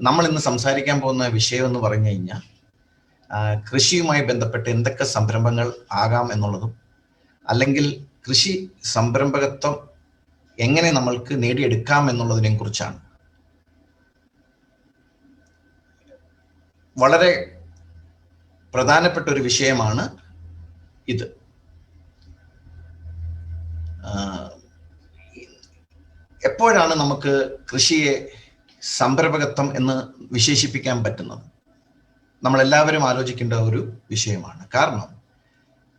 നമ്മൾ ഇന്ന് സംസാരിക്കാൻ പോകുന്ന വിഷയം എന്ന് പറഞ്ഞു കഴിഞ്ഞാൽ കൃഷിയുമായി ബന്ധപ്പെട്ട് എന്തൊക്കെ സംരംഭങ്ങൾ ആകാം എന്നുള്ളതും, അല്ലെങ്കിൽ കൃഷി സംരംഭകത്വം എങ്ങനെ നമ്മൾക്ക് നേടിയെടുക്കാം എന്നുള്ളതിനെ കുറിച്ചാണ്. വളരെ പ്രധാനപ്പെട്ട ഒരു വിഷയമാണ് ഇത്. എപ്പോഴാണ് നമുക്ക് കൃഷിയെ സംരംഭകത്വം എന്ന് വിശേഷിപ്പിക്കാൻ പറ്റുന്നത്? നമ്മളെല്ലാവരും ആലോചിക്കേണ്ട ഒരു വിഷയമാണ്. കാരണം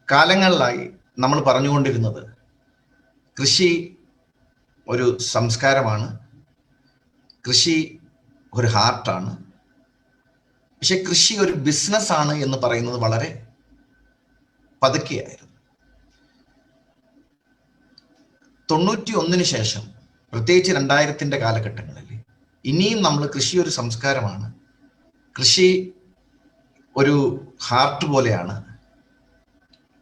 കാലങ്ങളിലായി നമ്മൾ പറഞ്ഞുകൊണ്ടിരുന്നത് കൃഷി ഒരു സംസ്കാരമാണ്, കൃഷി ഒരു ഹാർട്ടാണ്. പക്ഷെ കൃഷി ഒരു ബിസിനസ്സാണ് എന്ന് പറയുന്നത് വളരെ പതുക്കെയായിരുന്നു. 91 ശേഷം, പ്രത്യേകിച്ച് 2000 കാലഘട്ടങ്ങളിൽ ഇനിയും നമ്മൾ കൃഷി ഒരു സംസ്കാരമാണ്, കൃഷി ഒരു ഹാർട്ട് പോലെയാണ്,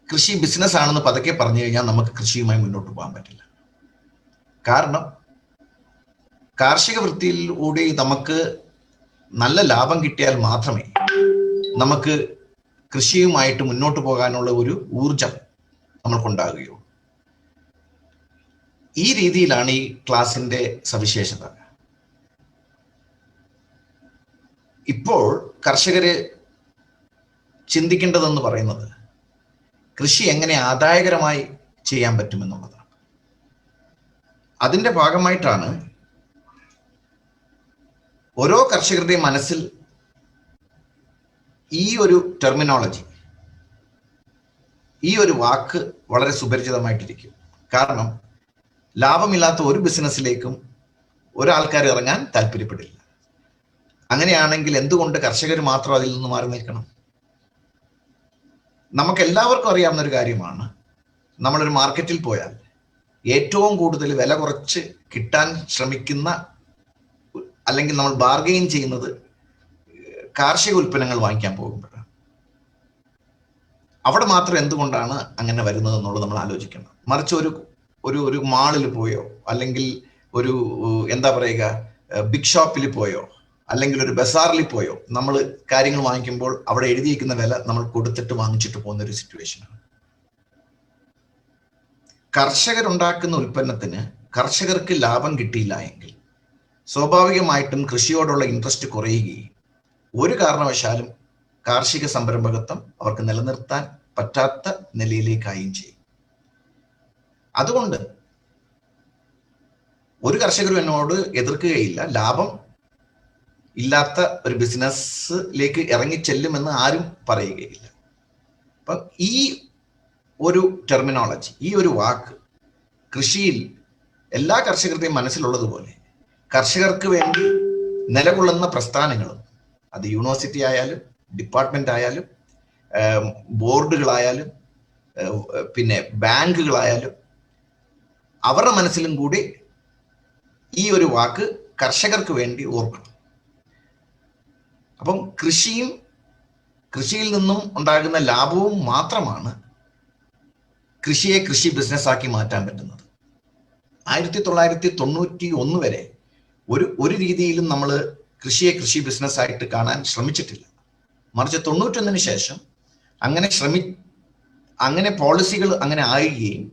കൃഷി ബിസിനസ് ആണെന്ന് പതുക്കെ പറഞ്ഞു കഴിഞ്ഞാൽ നമുക്ക് കൃഷിയുമായി മുന്നോട്ട് പോകാൻ പറ്റില്ല. കാരണം കാർഷിക വൃത്തിയിലൂടെ നമുക്ക് നല്ല ലാഭം കിട്ടിയാൽ മാത്രമേ നമുക്ക് കൃഷിയുമായിട്ട് മുന്നോട്ട് പോകാനുള്ള ഒരു ഊർജം നമ്മൾക്കുണ്ടാകുകയുള്ളൂ. ഈ രീതിയിലാണ് ഈ ക്ലാസിന്റെ സവിശേഷത. ഇപ്പോൾ കർഷകര് ചിന്തിക്കേണ്ടതെന്ന് പറയുന്നത് കൃഷി എങ്ങനെ ആദായകരമായി ചെയ്യാൻ പറ്റുമെന്നുള്ളതാണ്. അതിന്റെ ഭാഗമായിട്ടാണ് ഓരോ കർഷകരുടെയും മനസ്സിൽ ഈ ഒരു ടെർമിനോളജി, ഈ ഒരു വാക്ക് വളരെ സുപരിചിതമായിട്ടിരിക്കും. കാരണം ലാഭമില്ലാത്ത ഒരു ബിസിനസ്സിലേക്കും ഒരാൾക്കാർ ഇറങ്ങാൻ താല്പര്യപ്പെടില്ല. അങ്ങനെയാണെങ്കിൽ എന്തുകൊണ്ട് കർഷകർ മാത്രം അതിൽ നിന്ന് മാറി നിൽക്കണം? നമുക്ക് എല്ലാവർക്കും അറിയാവുന്ന ഒരു കാര്യമാണ്, നമ്മളൊരു മാർക്കറ്റിൽ പോയാൽ ഏറ്റവും കൂടുതൽ വില കുറച്ച് കിട്ടാൻ ശ്രമിക്കുന്ന, അല്ലെങ്കിൽ നമ്മൾ ബാർഗെയിൻ ചെയ്യുന്നത് കാർഷിക ഉൽപ്പന്നങ്ങൾ വാങ്ങിക്കാൻ പോകുമ്പോഴാണ്. അവിടെ മാത്രം എന്തുകൊണ്ടാണ് അങ്ങനെ വരുന്നത് എന്നുള്ളത് നമ്മൾ ആലോചിക്കണം. മറിച്ച് ഒരു മാളിൽ പോയോ, അല്ലെങ്കിൽ ഒരു എന്താ പറയുക ബിഗ് ഷോപ്പിൽ പോയോ, അല്ലെങ്കിൽ ഒരു ബസാറിൽ പോയോ നമ്മൾ കാര്യങ്ങൾ വാങ്ങിക്കുമ്പോൾ അവിടെ എഴുതിയിരിക്കുന്ന വില നമ്മൾ കൊടുത്തിട്ട് വാങ്ങിച്ചിട്ട് പോകുന്ന ഒരു സിറ്റുവേഷനാണ്. കർഷകരുണ്ടാക്കുന്ന ഉൽപ്പന്നത്തിന് കർഷകർക്ക് ലാഭം കിട്ടിയില്ല എങ്കിൽ സ്വാഭാവികമായിട്ടും കൃഷിയോടുള്ള ഇൻട്രസ്റ്റ് കുറയുകയും ഒരു കാരണവശാലും കാർഷിക സംരംഭകത്വം അവർക്ക് നിലനിർത്താൻ പറ്റാത്ത നിലയിലേക്കായും ചെയ്യും. അതുകൊണ്ട് ഒരു കർഷകരും എന്നോട് എതിർക്കുകയില്ല, ലാഭം ഇല്ലാത്ത ഒരു ബിസിനസ്സിലേക്ക് ഇറങ്ങി ചെല്ലുമെന്ന് ആരും പറയുകയില്ല. അപ്പം ഈ ഒരു ടെർമിനോളജി, ഈ ഒരു വാക്ക് കൃഷിയിൽ എല്ലാ കർഷകരുടെയും മനസ്സിലുള്ളതുപോലെ കർഷകർക്ക് വേണ്ടി നിലകൊള്ളുന്ന പ്രസ്ഥാനങ്ങളും, അത് യൂണിവേഴ്സിറ്റി ആയാലും ഡിപ്പാർട്ട്മെന്റ് ആയാലും ബോർഡുകളായാലും പിന്നെ ബാങ്കുകളായാലും, അവരുടെ മനസ്സിലും കൂടി ഈ ഒരു വാക്ക് കർഷകർക്ക് വേണ്ടി ഓർക്കണം. അപ്പം കൃഷിയിൽ നിന്നും ഉണ്ടാകുന്ന ലാഭവും മാത്രമാണ് കൃഷിയെ കൃഷി ബിസിനസ്സാക്കി മാറ്റാൻ പറ്റുന്നത്. 1991 വരെ ഒരു രീതിയിലും നമ്മൾ കൃഷിയെ കൃഷി ബിസിനസ്സായിട്ട് കാണാൻ ശ്രമിച്ചിട്ടില്ല. മറിച്ച് 91 ശേഷം അങ്ങനെ പോളിസികൾ അങ്ങനെ ആകുകയും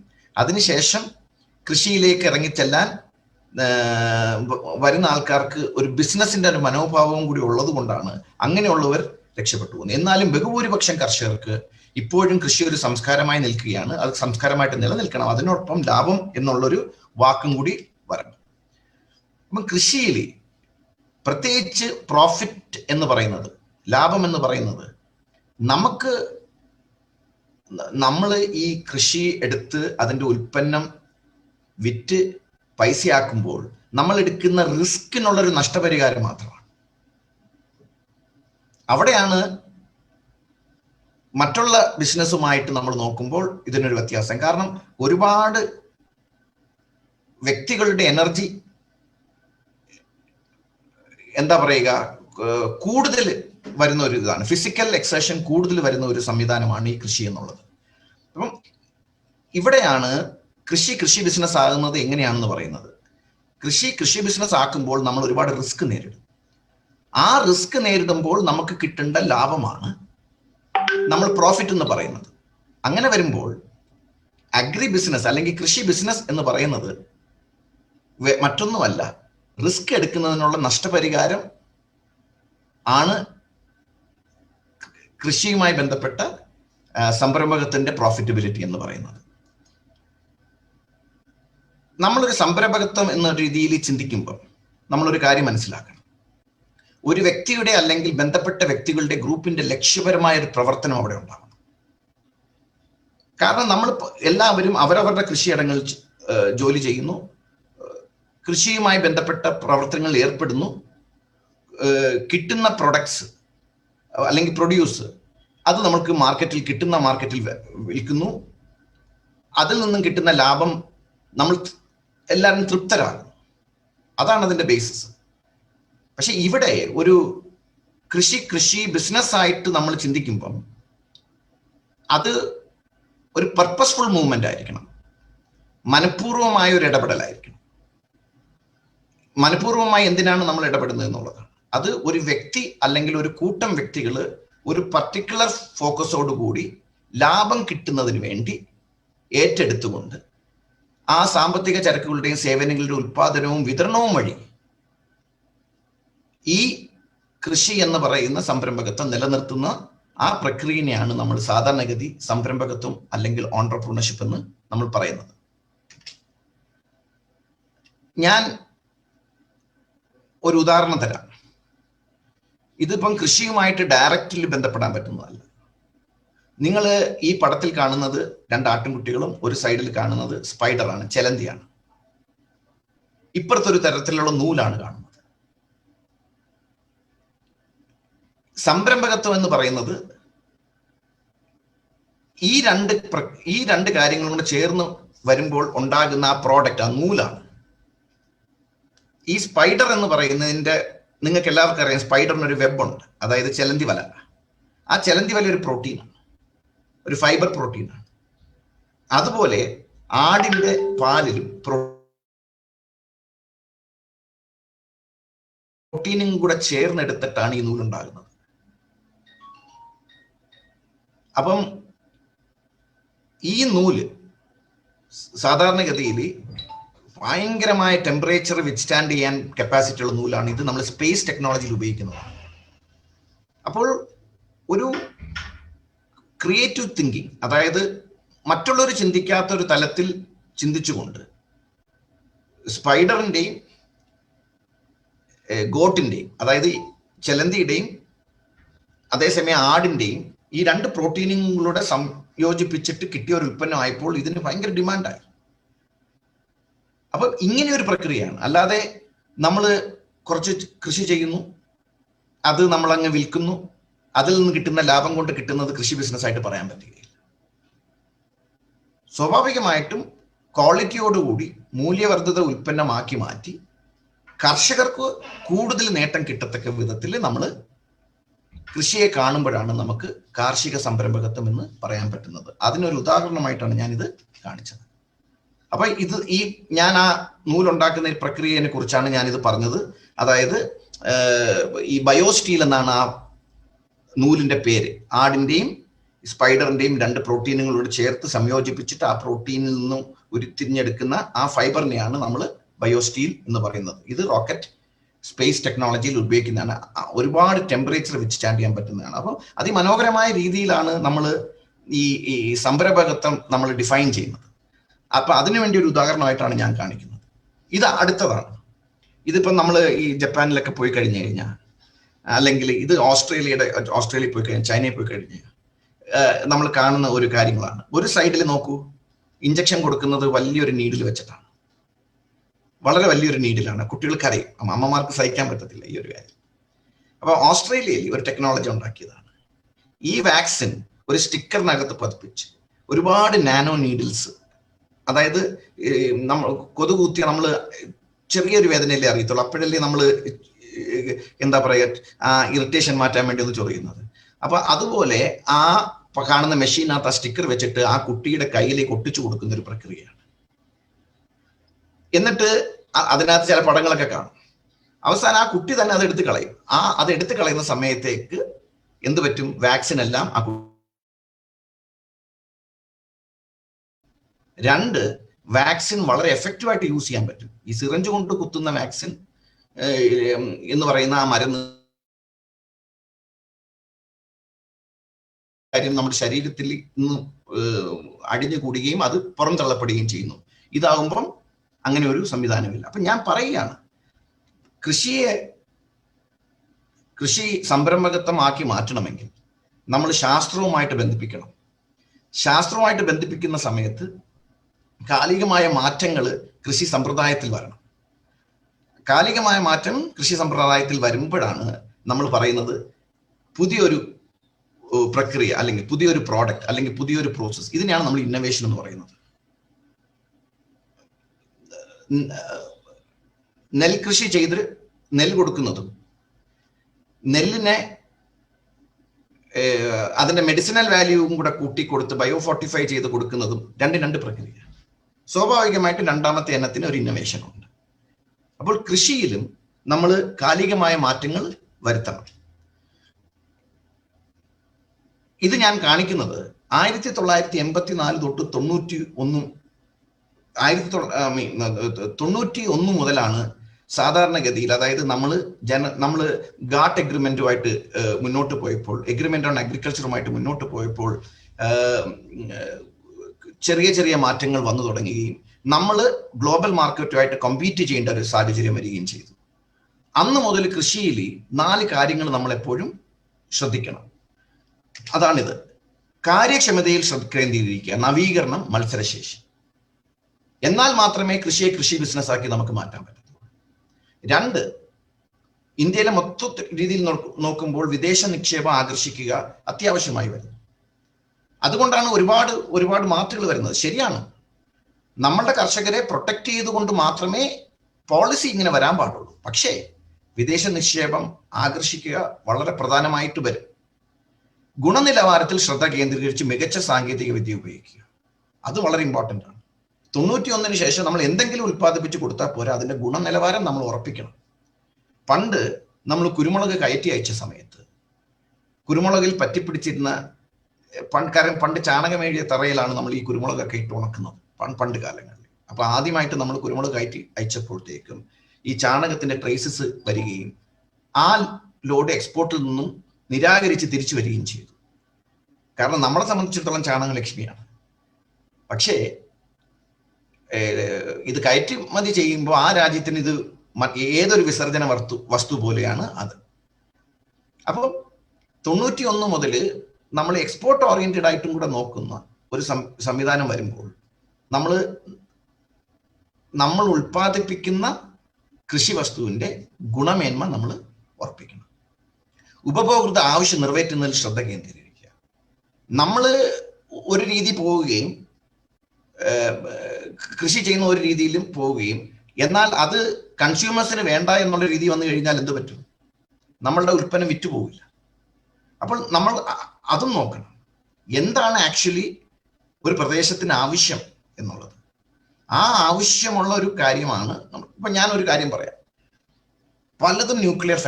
അതിനുശേഷം കൃഷിയിലേക്ക് ഇറങ്ങിച്ചെല്ലാൻ വരുന്ന ആൾക്കാർക്ക് ഒരു ബിസിനസിന്റെ ഒരു മനോഭാവവും കൂടി ഉള്ളത് കൊണ്ടാണ് അങ്ങനെയുള്ളവർ രക്ഷപ്പെട്ടു പോകുന്നത്. എന്നാലും ബഹുഭൂരിപക്ഷം കർഷകർക്ക് ഇപ്പോഴും കൃഷി ഒരു സംസ്കാരമായി നിൽക്കുകയാണ്. അത് സംസ്കാരമായിട്ട് നിലനിൽക്കണം. അതിനോടൊപ്പം ലാഭം എന്നുള്ളൊരു വാക്കും കൂടി വരണം. അപ്പം കൃഷിയിൽ പ്രത്യേകിച്ച് പ്രോഫിറ്റ് എന്ന് പറയുന്നത്, ലാഭം എന്ന് പറയുന്നത്, നമ്മൾ ഈ കൃഷി എടുത്ത് അതിൻ്റെ ഉൽപ്പന്നം വിറ്റ് പൈസയാക്കുമ്പോൾ നമ്മൾ എടുക്കുന്ന റിസ്കിനുള്ളൊരു നഷ്ടപരിഹാരം മാത്രമാണ്. അവിടെയാണ് മറ്റുള്ള ബിസിനസ്സുമായിട്ട് നമ്മൾ നോക്കുമ്പോൾ ഇതിനൊരു വ്യത്യാസം. കാരണം ഒരുപാട് വ്യക്തികളുടെ എനർജി എന്താ പറയുക കൂടുതൽ വരുന്ന ഒരു ഇതാണ്, ഫിസിക്കൽ എക്സർഷൻ കൂടുതൽ വരുന്ന ഒരു സംവിധാനമാണ് ഈ കൃഷി എന്നുള്ളത്. അപ്പം ഇവിടെയാണ് കൃഷി ബിസിനസ് ആകുന്നത് എങ്ങനെയാണെന്ന് പറയുന്നത്. കൃഷി ബിസിനസ് ആക്കുമ്പോൾ നമ്മൾ ഒരുപാട് റിസ്ക് നേരിടും. ആ റിസ്ക് നേരിടുമ്പോൾ നമുക്ക് കിട്ടേണ്ട ലാഭമാണ് നമ്മൾ പ്രോഫിറ്റ് എന്ന് പറയുന്നത്. അങ്ങനെ വരുമ്പോൾ അഗ്രി ബിസിനസ് അല്ലെങ്കിൽ കൃഷി ബിസിനസ് എന്ന് പറയുന്നത് മറ്റൊന്നുമല്ല, റിസ്ക് എടുക്കുന്നതിനുള്ള നഷ്ടപരിഹാരം ആണ് കൃഷിയുമായി ബന്ധപ്പെട്ട സംരംഭകത്തിന്റെ പ്രോഫിറ്റബിലിറ്റി എന്ന് പറയുന്നത്. നമ്മളൊരു സംരംഭകത്വം എന്ന രീതിയിൽ ചിന്തിക്കുമ്പോൾ നമ്മളൊരു കാര്യം മനസ്സിലാക്കണം. ഒരു വ്യക്തിയുടെ അല്ലെങ്കിൽ ബന്ധപ്പെട്ട വ്യക്തികളുടെ ഗ്രൂപ്പിന്റെ ലക്ഷ്യപരമായ ഒരു പ്രവർത്തനം അവിടെ ഉണ്ടാകണം. കാരണം നമ്മൾ എല്ലാവരും അവരവരുടെ കൃഷിയിടങ്ങളിൽ ജോലി ചെയ്യുന്നു, കൃഷിയുമായി ബന്ധപ്പെട്ട പ്രവർത്തനങ്ങളിൽ ഏർപ്പെടുന്നു, കിട്ടുന്ന പ്രൊഡക്ട്സ് അല്ലെങ്കിൽ പ്രൊഡ്യൂസ് അത് നമുക്ക് കിട്ടുന്ന മാർക്കറ്റിൽ വിൽക്കുന്നു. അതിൽ നിന്നും കിട്ടുന്ന ലാഭം നമ്മൾ എല്ലാവരും തൃപ്തരാകും. അതാണ് അതിന്റെ ബേസിസ്. പക്ഷെ ഇവിടെ ഒരു കൃഷി ബിസിനസ് ആയിട്ട് നമ്മൾ ചിന്തിക്കുമ്പം അത് ഒരു പർപ്പസ്ഫുൾ മൂവ്മെന്റ് ആയിരിക്കണം, മനഃപൂർവമായ ഒരു ഇടപെടലായിരിക്കണം. മനഃപൂർവമായി എന്തിനാണ് നമ്മൾ ഇടപെടുന്നത് എന്നുള്ളതാണ്. അത് ഒരു വ്യക്തി അല്ലെങ്കിൽ ഒരു കൂട്ടം വ്യക്തികൾ ഒരു പർട്ടിക്കുലർ ഫോക്കസോട് കൂടി ലാഭം കിട്ടുന്നതിന് വേണ്ടി ഏറ്റെടുത്തുകൊണ്ട് ആ സാമ്പത്തിക ചരക്കുകളുടെയും സേവനങ്ങളുടെ ഉൽപാദനവും വിതരണവും വഴി ഈ കൃഷി എന്ന് പറയുന്ന സംരംഭകത്വം നിലനിർത്തുന്ന ആ പ്രക്രിയനെയാണ് നമ്മൾ സാധാരണഗതി സംരംഭകത്വം അല്ലെങ്കിൽ ഓൺട്രപ്രണർഷിപ്പ് എന്ന് നമ്മൾ പറയുന്നത്. ഞാൻ ഒരു ഉദാഹരണം തരാം. ഇതിപ്പം കൃഷിയുമായിട്ട് ഡയറക്റ്റ്ലി ബന്ധപ്പെടാൻ പറ്റുന്നതല്ല. നിങ്ങൾ ഈ പടത്തിൽ കാണുന്നത് 2 ആട്ടിൻകുട്ടികളും ഒരു സൈഡിൽ കാണുന്നത് സ്പൈഡറാണ്, ചെലന്തിയാണ്. ഇപ്പുറത്തൊരു തരത്തിലുള്ള നൂലാണ് കാണുന്നത്. സംരംഭകത്വം എന്ന് പറയുന്നത് ഈ രണ്ട് കാര്യങ്ങളും കൂടെ ചേർന്ന് വരുമ്പോൾ ഉണ്ടാകുന്ന ആ പ്രോഡക്റ്റ്, ആ നൂലാണ്. ഈ സ്പൈഡർ എന്ന് പറയുന്നതിന്റെ നിങ്ങൾക്ക് എല്ലാവർക്കും അറിയാം, സ്പൈഡറിന് ഒരു വെബുണ്ട്, അതായത് ചെലന്തി വല. ആ ചെലന്തി വല ഒരു പ്രോട്ടീനാണ്, ഒരു ഫൈബർ പ്രോട്ടീനാണ്. അതുപോലെ ആടിന്റെ പാലിലും പ്രോട്ടീനും കൂടെ ചേർന്നെടുത്തിട്ടാണ് ഈ നൂലുണ്ടാകുന്നത്. അപ്പം ഈ നൂല് സാധാരണഗതിയിൽ ഭയങ്കരമായ ടെമ്പറേച്ചർ വിത്ത്സ്റ്റാൻഡ് ചെയ്യാൻ കപ്പാസിറ്റി ഉള്ള നൂലാണ്. ഇത് നമ്മൾ സ്പേസ് ടെക്നോളജിയിൽ ഉപയോഗിക്കുന്നത്. അപ്പോൾ ഒരു ക്രിയേറ്റീവ് തിങ്കിങ്, അതായത് മറ്റുള്ളവർ ചിന്തിക്കാത്ത ഒരു തലത്തിൽ ചിന്തിച്ചുകൊണ്ട് സ്പൈഡറിൻ്റെയും ഗോട്ടിൻ്റെയും, അതായത് ചെലന്തിയുടെയും അതേസമയം ആടിൻ്റെയും ഈ 2 പ്രോട്ടീനുകളുടെ സംയോജിപ്പിച്ചിട്ട് കിട്ടിയ ഒരു ഉൽപ്പന്നമായപ്പോൾ ഇതിന് ഭയങ്കര ഡിമാൻഡായി. അപ്പൊ ഇങ്ങനെ ഒരു പ്രക്രിയയാണ്. അല്ലാതെ നമ്മൾ കുറച്ച് കൃഷി ചെയ്യുന്നു, അത് നമ്മൾ അങ്ങ് വിൽക്കുന്നു, അതിൽ നിന്ന് കിട്ടുന്ന ലാഭം കൊണ്ട് കിട്ടുന്നത് കൃഷി ബിസിനസ് ആയിട്ട് പറയാൻ പറ്റുകയില്ല. സ്വാഭാവികമായിട്ടും ക്വാളിറ്റിയോടുകൂടി മൂല്യവർദ്ധിത ഉൽപ്പന്നമാക്കി മാറ്റി കർഷകർക്ക് കൂടുതൽ നേട്ടം കിട്ടത്തക്ക വിധത്തിൽ നമ്മൾ കൃഷിയെ കാണുമ്പോഴാണ് നമുക്ക് കാർഷിക സംരംഭകത്വം എന്ന് പറയാൻ പറ്റുന്നത്. അതിനൊരു ഉദാഹരണമായിട്ടാണ് ഞാനിത് കാണിച്ചത്. അപ്പൊ ഞാൻ ആ നൂലുണ്ടാക്കുന്ന പ്രക്രിയയെ കുറിച്ചാണ് ഞാനിത് പറഞ്ഞത്. അതായത് ഈ ബയോസ്റ്റീൽ എന്നാണ് ആ നൂലിന്റെ പേര്. ആടിന്റെയും സ്പൈഡറിന്റെയും 2 പ്രോട്ടീനുകളോട് ചേർത്ത് സംയോജിപ്പിച്ചിട്ട് ആ പ്രോട്ടീനിൽ നിന്നും ഉരുത്തിരിഞ്ഞെടുക്കുന്ന ആ ഫൈബറിനെയാണ് നമ്മൾ ബയോസ്റ്റീൽ എന്ന് പറയുന്നത്. ഇത് റോക്കറ്റ് സ്പേസ് ടെക്നോളജിയിൽ ഉപയോഗിക്കുന്നതാണ്. ഒരുപാട് ടെമ്പറേച്ചർ വിത്ത്സ്റ്റാൻഡ് ചെയ്യാൻ പറ്റുന്നതാണ്. അപ്പോൾ അതിമനോഹരമായ രീതിയിലാണ് നമ്മൾ ഈ സംരംഭകത്വം നമ്മൾ ഡിഫൈൻ ചെയ്യുന്നത്. അപ്പൊ അതിനുവേണ്ടി ഒരു ഉദാഹരണമായിട്ടാണ് ഞാൻ കാണിക്കുന്നത്. ഇത് അടുത്തതാണ്. ഇതിപ്പം നമ്മൾ ഈ ജപ്പാനിലൊക്കെ പോയി കഴിഞ്ഞു കഴിഞ്ഞാൽ, അല്ലെങ്കിൽ ഇത് ഓസ്ട്രേലിയയിൽ പോയി കഴിഞ്ഞാൽ, ചൈനയിൽ പോയി കഴിഞ്ഞാൽ നമ്മൾ കാണുന്ന ഒരു കാര്യങ്ങളാണ്. ഒരു സൈഡിൽ നോക്കൂ, ഇഞ്ചക്ഷൻ കൊടുക്കുന്നത് വലിയൊരു നീഡിൽ വെച്ചിട്ടാണ്, വളരെ വലിയൊരു നീഡിലാണ്. കുട്ടികൾക്ക് അറിയാം, അമ്മമാർക്ക് സഹിക്കാൻ പറ്റത്തില്ല ഈ ഒരു കാര്യം. അപ്പൊ ഓസ്ട്രേലിയയിൽ ഒരു ടെക്നോളജി ഉണ്ടാക്കിയതാണ്. ഈ വാക്സിൻ ഒരു സ്റ്റിക്കറിനകത്ത് പതിപ്പിച്ച് ഒരുപാട് നാനോ നീഡിൽസ്, അതായത് നമ്മൾ കൊതുകുത്തിയ നമ്മൾ ചെറിയൊരു വേദനയല്ലേ അറിയത്തുള്ളൂ, അപ്പോഴല്ലേ നമ്മൾ എന്താ പറയുക ആ ഇറിറ്റേഷൻ മാറ്റാൻ വേണ്ടി ഒന്ന് ചൊറിയുന്നത്. അപ്പൊ അതുപോലെ ആ കാണുന്ന മെഷീനകത്ത് ആ സ്റ്റിക്കർ വെച്ചിട്ട് ആ കുട്ടിയുടെ കയ്യിലേക്ക് ഒട്ടിച്ചു കൊടുക്കുന്ന ഒരു പ്രക്രിയയാണ്. എന്നിട്ട് അതിനകത്ത് ചില പടങ്ങളൊക്കെ കാണും. അവസാനം ആ കുട്ടി തന്നെ അത് എടുത്ത് കളയും. അത് എടുത്ത് കളയുന്ന സമയത്തേക്ക് എന്ത് പറ്റും? വാക്സിൻ എല്ലാം രണ്ട്, വാക്സിൻ വളരെ എഫക്റ്റീവായിട്ട് യൂസ് ചെയ്യാൻ പറ്റും. ഈ സിറിഞ്ച് കൊണ്ട് കുത്തുന്ന വാക്സിൻ എന്ന് പറയുന്ന ആ മരുന്ന് കാര്യം നമ്മുടെ ശരീരത്തിൽ നിന്ന് അടിഞ്ഞു കൂടുകയും അത് പുറംതള്ളപ്പെടുകയും ചെയ്യുന്നു. ഇതാകുമ്പം അങ്ങനെ ഒരു സംവിധാനമില്ല. അപ്പൊ ഞാൻ പറയുകയാണ്, കൃഷി സംരംഭകത്വമാക്കി മാറ്റണമെങ്കിൽ നമ്മൾ ശാസ്ത്രവുമായിട്ട് ബന്ധിപ്പിക്കണം. ശാസ്ത്രവുമായിട്ട് ബന്ധിപ്പിക്കുന്ന സമയത്ത് കാലികമായ മാറ്റങ്ങൾ കൃഷി സമ്പ്രദായത്തിൽ വരണം. കാലികമായ മാറ്റം കൃഷി സമ്പ്രദായത്തിൽ വരുമ്പോഴാണ് നമ്മൾ പറയുന്നത് പുതിയൊരു പ്രക്രിയ അല്ലെങ്കിൽ പുതിയൊരു പ്രോഡക്റ്റ് അല്ലെങ്കിൽ പുതിയൊരു പ്രോസസ്. ഇതിനെയാണ് നമ്മൾ ഇന്നോവേഷൻ എന്ന് പറയുന്നത്. നെൽകൃഷി ചെയ്ത് നെല്ല് കൊടുക്കുന്നതും നെല്ലിനെ അതിന്റെ മെഡിസിനൽ വാല്യൂവും കൂടെ കൂട്ടിക്കൊടുത്ത് ബയോഫോർട്ടിഫൈ ചെയ്ത് കൊടുക്കുന്നതും രണ്ട് പ്രക്രിയ. സ്വാഭാവികമായിട്ടും രണ്ടാമത്തെ എണ്ണത്തിന് ഒരു ഇന്നോവേഷൻ ഉണ്ട്. അപ്പോൾ കൃഷിയിലും നമ്മൾ കാലികമായ മാറ്റങ്ങൾ വരുത്തണം. ഇത് ഞാൻ കാണിക്കുന്നത് 1984 തൊട്ട് 91 മുതലാണ് സാധാരണഗതിയിൽ, അതായത് നമ്മൾ ഗാട്ട് എഗ്രിമെന്റുമായിട്ട് മുന്നോട്ട് പോയപ്പോൾ, എഗ്രിമെന്റ് ഓൺ അഗ്രികൾച്ചറുമായിട്ട് മുന്നോട്ട് പോയപ്പോൾ ചെറിയ മാറ്റങ്ങൾ വന്നു തുടങ്ങുകയും നമ്മൾ ഗ്ലോബൽ മാർക്കറ്റുമായിട്ട് കമ്പീറ്റ് ചെയ്യേണ്ട ഒരു സാഹചര്യം വരികയും ചെയ്തു. അന്ന് മുതൽ കൃഷിയിൽ 4 കാര്യങ്ങൾ നമ്മൾ എപ്പോഴും ശ്രദ്ധിക്കണം. അതാണിത്. കാര്യക്ഷമതയിൽ ശ്രദ്ധ കേന്ദ്രീകരിക്കുക, നവീകരണം, മത്സരശേഷി. എന്നാൽ മാത്രമേ കൃഷിയെ കൃഷി ബിസിനസ്സാക്കി നമുക്ക് മാറ്റാൻ പറ്റത്തുള്ളൂ. 2, ഇന്ത്യയിലെ മൊത്ത രീതിയിൽ നോക്കുമ്പോൾ വിദേശ നിക്ഷേപം ആകർഷിക്കുക അത്യാവശ്യമായി വരുന്നു. അതുകൊണ്ടാണ് ഒരുപാട് മാറ്റങ്ങൾ വരുന്നത്. ശരിയാണ്, നമ്മളുടെ കർഷകരെ പ്രൊട്ടക്ട് ചെയ്തുകൊണ്ട് മാത്രമേ പോളിസി ഇങ്ങനെ വരാൻ പാടുള്ളൂ. പക്ഷേ വിദേശ നിക്ഷേപം ആകർഷിക്കുക വളരെ പ്രധാനമായിട്ട് വരും. ഗുണനിലവാരത്തിൽ ശ്രദ്ധ കേന്ദ്രീകരിച്ച് മികച്ച സാങ്കേതിക വിദ്യ ഉപയോഗിക്കുക, അത് വളരെ ഇമ്പോർട്ടൻ്റ് ആണ്. 91 ശേഷം നമ്മൾ എന്തെങ്കിലും ഉൽപ്പാദിപ്പിച്ച് കൊടുത്താൽ പോരാ, അതിന്റെ ഗുണനിലവാരം നമ്മൾ ഉറപ്പിക്കണം. പണ്ട് നമ്മൾ കുരുമുളക് കയറ്റി അയച്ച സമയത്ത് കുരുമുളകിൽ പറ്റിപ്പിടിച്ചിരുന്ന കാരണം പണ്ട് ചാണകമേഴിയ തറയിലാണ് നമ്മൾ ഈ കുരുമുളകൊക്കെ ഇട്ട് ഉണക്കുന്നത് പണ്ട് കാലങ്ങളിൽ. അപ്പൊ ആദ്യമായിട്ട് നമ്മൾ കുരുമുളക് കയറ്റി അയച്ചപ്പോഴത്തേക്കും ഈ ചാണകത്തിന്റെ ട്രേസസ് വരികയും ആ ലോഡ് എക്സ്പോർട്ടിൽ നിന്നും നിരാകരിച്ച് തിരിച്ചു വരികയും ചെയ്തു. കാരണം നമ്മളെ സംബന്ധിച്ചിടത്തോളം ചാണകം ലക്ഷ്മിയാണ്. പക്ഷേ ഇത് കയറ്റുമതി ചെയ്യുമ്പോൾ ആ രാജ്യത്തിന് ഇത് ഏതൊരു വിസർജന വസ്തു പോലെയാണ് അത്. അപ്പോൾ 91 മുതൽ നമ്മൾ എക്സ്പോർട്ട് ഓറിയന്റഡ് ആയിട്ടും കൂടെ നോക്കുന്ന ഒരു സംവിധാനം വരുമ്പോൾ നമ്മൾ ഉൽപ്പാദിപ്പിക്കുന്ന കൃഷി വസ്തുവിന്റെ ഗുണമേന്മ നമ്മൾ ഉറപ്പിക്കണം. ഉപഭോക്തൃ ആവശ്യം നിറവേറ്റുന്നതിൽ ശ്രദ്ധ കേന്ദ്രീകരിക്കുക. നമ്മൾ ഒരു രീതി പോവുകയും കൃഷി ചെയ്യുന്ന ഒരു രീതിയിലും പോവുകയും എന്നാൽ അത് കൺസ്യൂമേഴ്സിന് വേണ്ട എന്നുള്ള രീതി വന്നു കഴിഞ്ഞാൽ എന്ത് പറ്റും? നമ്മളുടെ ഉൽപ്പന്നം വിറ്റുപോകില്ല. അപ്പോൾ നമ്മൾ അതും നോക്കണം. എന്താണ് ആക്ച്വലി ഒരു പ്രദേശത്തിന് ആവശ്യം എന്നുള്ളത്. ആ ആവശ്യമുള്ള ഒരു കാര്യമാണ്. ഇപ്പൊ ഞാനൊരു കാര്യം പറയാം. പലരും ന്യൂക്ലിയർ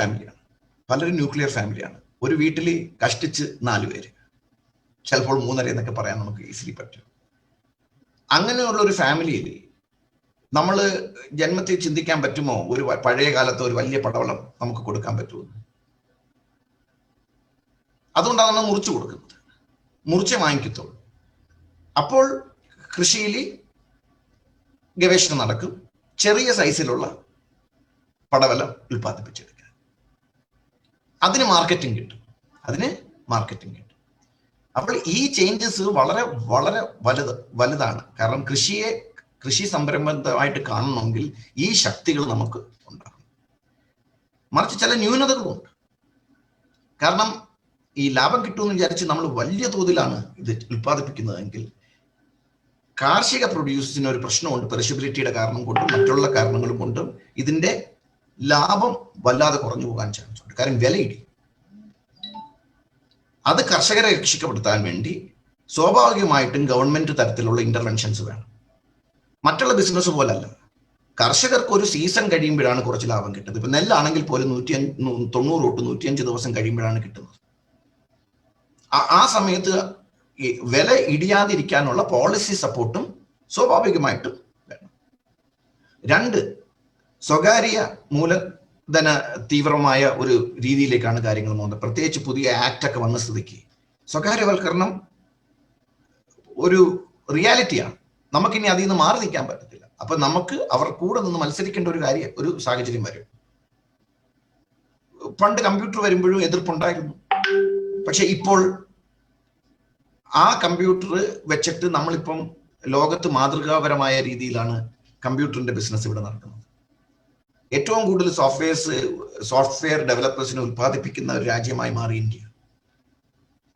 ഫാമിലിയാണ്. ഒരു വീട്ടിൽ കഷ്ടിച്ച് 4 പേര്, ചിലപ്പോൾ 3.5 എന്നൊക്കെ പറയാൻ നമുക്ക് ഈസിലി പറ്റും. അങ്ങനെയുള്ള ഒരു ഫാമിലിയിൽ നമ്മൾ ജന്മത്തിൽ ചിന്തിക്കാൻ പറ്റുമോ ഒരു പഴയ കാലത്ത് ഒരു വലിയ പടവളം നമുക്ക് കൊടുക്കാൻ പറ്റുമോ? അതുകൊണ്ടാണ് നമ്മൾ മുറിച്ചു കൊടുക്കുന്നത്, മുറിച്ചേ വാങ്ങിക്കത്തുള്ളൂ. അപ്പോൾ കൃഷിയിൽ ഗവേഷണം നടക്കും, ചെറിയ സൈസിലുള്ള പടവലം ഉൽപ്പാദിപ്പിച്ചെടുക്കുക. അതിന് മാർക്കറ്റിംഗ് കിട്ടും. അപ്പോൾ ഈ ചേഞ്ചസ് വളരെ വളരെ വലുതാണ്. കാരണം കൃഷി സംരംഭമായിട്ട് കാണണമെങ്കിൽ ഈ ശക്തികൾ നമുക്ക് ഉണ്ടാകും. മറിച്ച് ചില ന്യൂനതകളുണ്ട്. കാരണം ഈ ലാഭം കിട്ടുമെന്ന് വിചാരിച്ച് നമ്മൾ വലിയ തോതിലാണ് ഇത് ഉൽപ്പാദിപ്പിക്കുന്നതെങ്കിൽ കാർഷിക പ്രൊഡ്യൂസേഴ്സിന് ഒരു പ്രശ്നമുണ്ട്. പെരിഷബിലിറ്റിയുടെ കാരണം കൊണ്ടും മറ്റുള്ള കാരണങ്ങളും കൊണ്ടും ഇതിന്റെ ലാഭം വല്ലാതെ കുറഞ്ഞു പോകാൻ ചാൻസ് ഉണ്ട്. കാരണം വിലയിടിയും. അത് കർഷകരെ രക്ഷപ്പെടുത്താൻ വേണ്ടി സ്വാഭാവികമായിട്ടും ഗവൺമെന്റ് തരത്തിലുള്ള ഇന്റർവെൻഷൻസ് വേണം. മറ്റുള്ള ബിസിനസ് പോലല്ല. കർഷകർക്ക് ഒരു സീസൺ കഴിയുമ്പോഴാണ് കുറച്ച് ലാഭം കിട്ടുന്നത്. ഇപ്പൊ നെല്ലാണെങ്കിൽ പോലും 90 തൊട്ട് 105 ദിവസം കഴിയുമ്പോഴാണ് കിട്ടുന്നത്. ആ സമയത്ത് ഈ വില ഇടിയാതിരിക്കാനുള്ള പോളിസി സപ്പോർട്ടും സ്വാഭാവികമായിട്ടും വേണം. 2, സ്വകാര്യ മൂലധന തീവ്രമായ ഒരു രീതിയിലേക്കാണ് കാര്യങ്ങൾ പോകുന്നത്. പ്രത്യേകിച്ച് പുതിയ ആക്ട് ഒക്കെ വന്ന സ്ഥിതിക്ക് സ്വകാര്യവൽക്കരണം ഒരു റിയാലിറ്റിയാണ്. നമുക്കിനി അതിൽ നിന്ന് മാറി നിൽക്കാൻ പറ്റത്തില്ല. അപ്പൊ നമുക്ക് അവർ കൂടെ നിന്ന് മത്സരിക്കേണ്ട ഒരു സാഹചര്യം വരും. പണ്ട് കമ്പ്യൂട്ടർ വരുമ്പോഴും എതിർപ്പുണ്ടായിരുന്നു. പക്ഷെ ഇപ്പോൾ ആ കമ്പ്യൂട്ടർ വെച്ചിട്ട് നമ്മളിപ്പം ലോകത്ത് മാതൃകാപരമായ രീതിയിലാണ് കമ്പ്യൂട്ടറിന്റെ ബിസിനസ് ഇവിടെ നടക്കുന്നത്. ഏറ്റവും കൂടുതൽ സോഫ്റ്റ്വെയർ ഡെവലപ്പേഴ്സിനെ ഉത്പാദിപ്പിക്കുന്ന ഒരു രാജ്യമായി മാറി ഇന്ത്യ.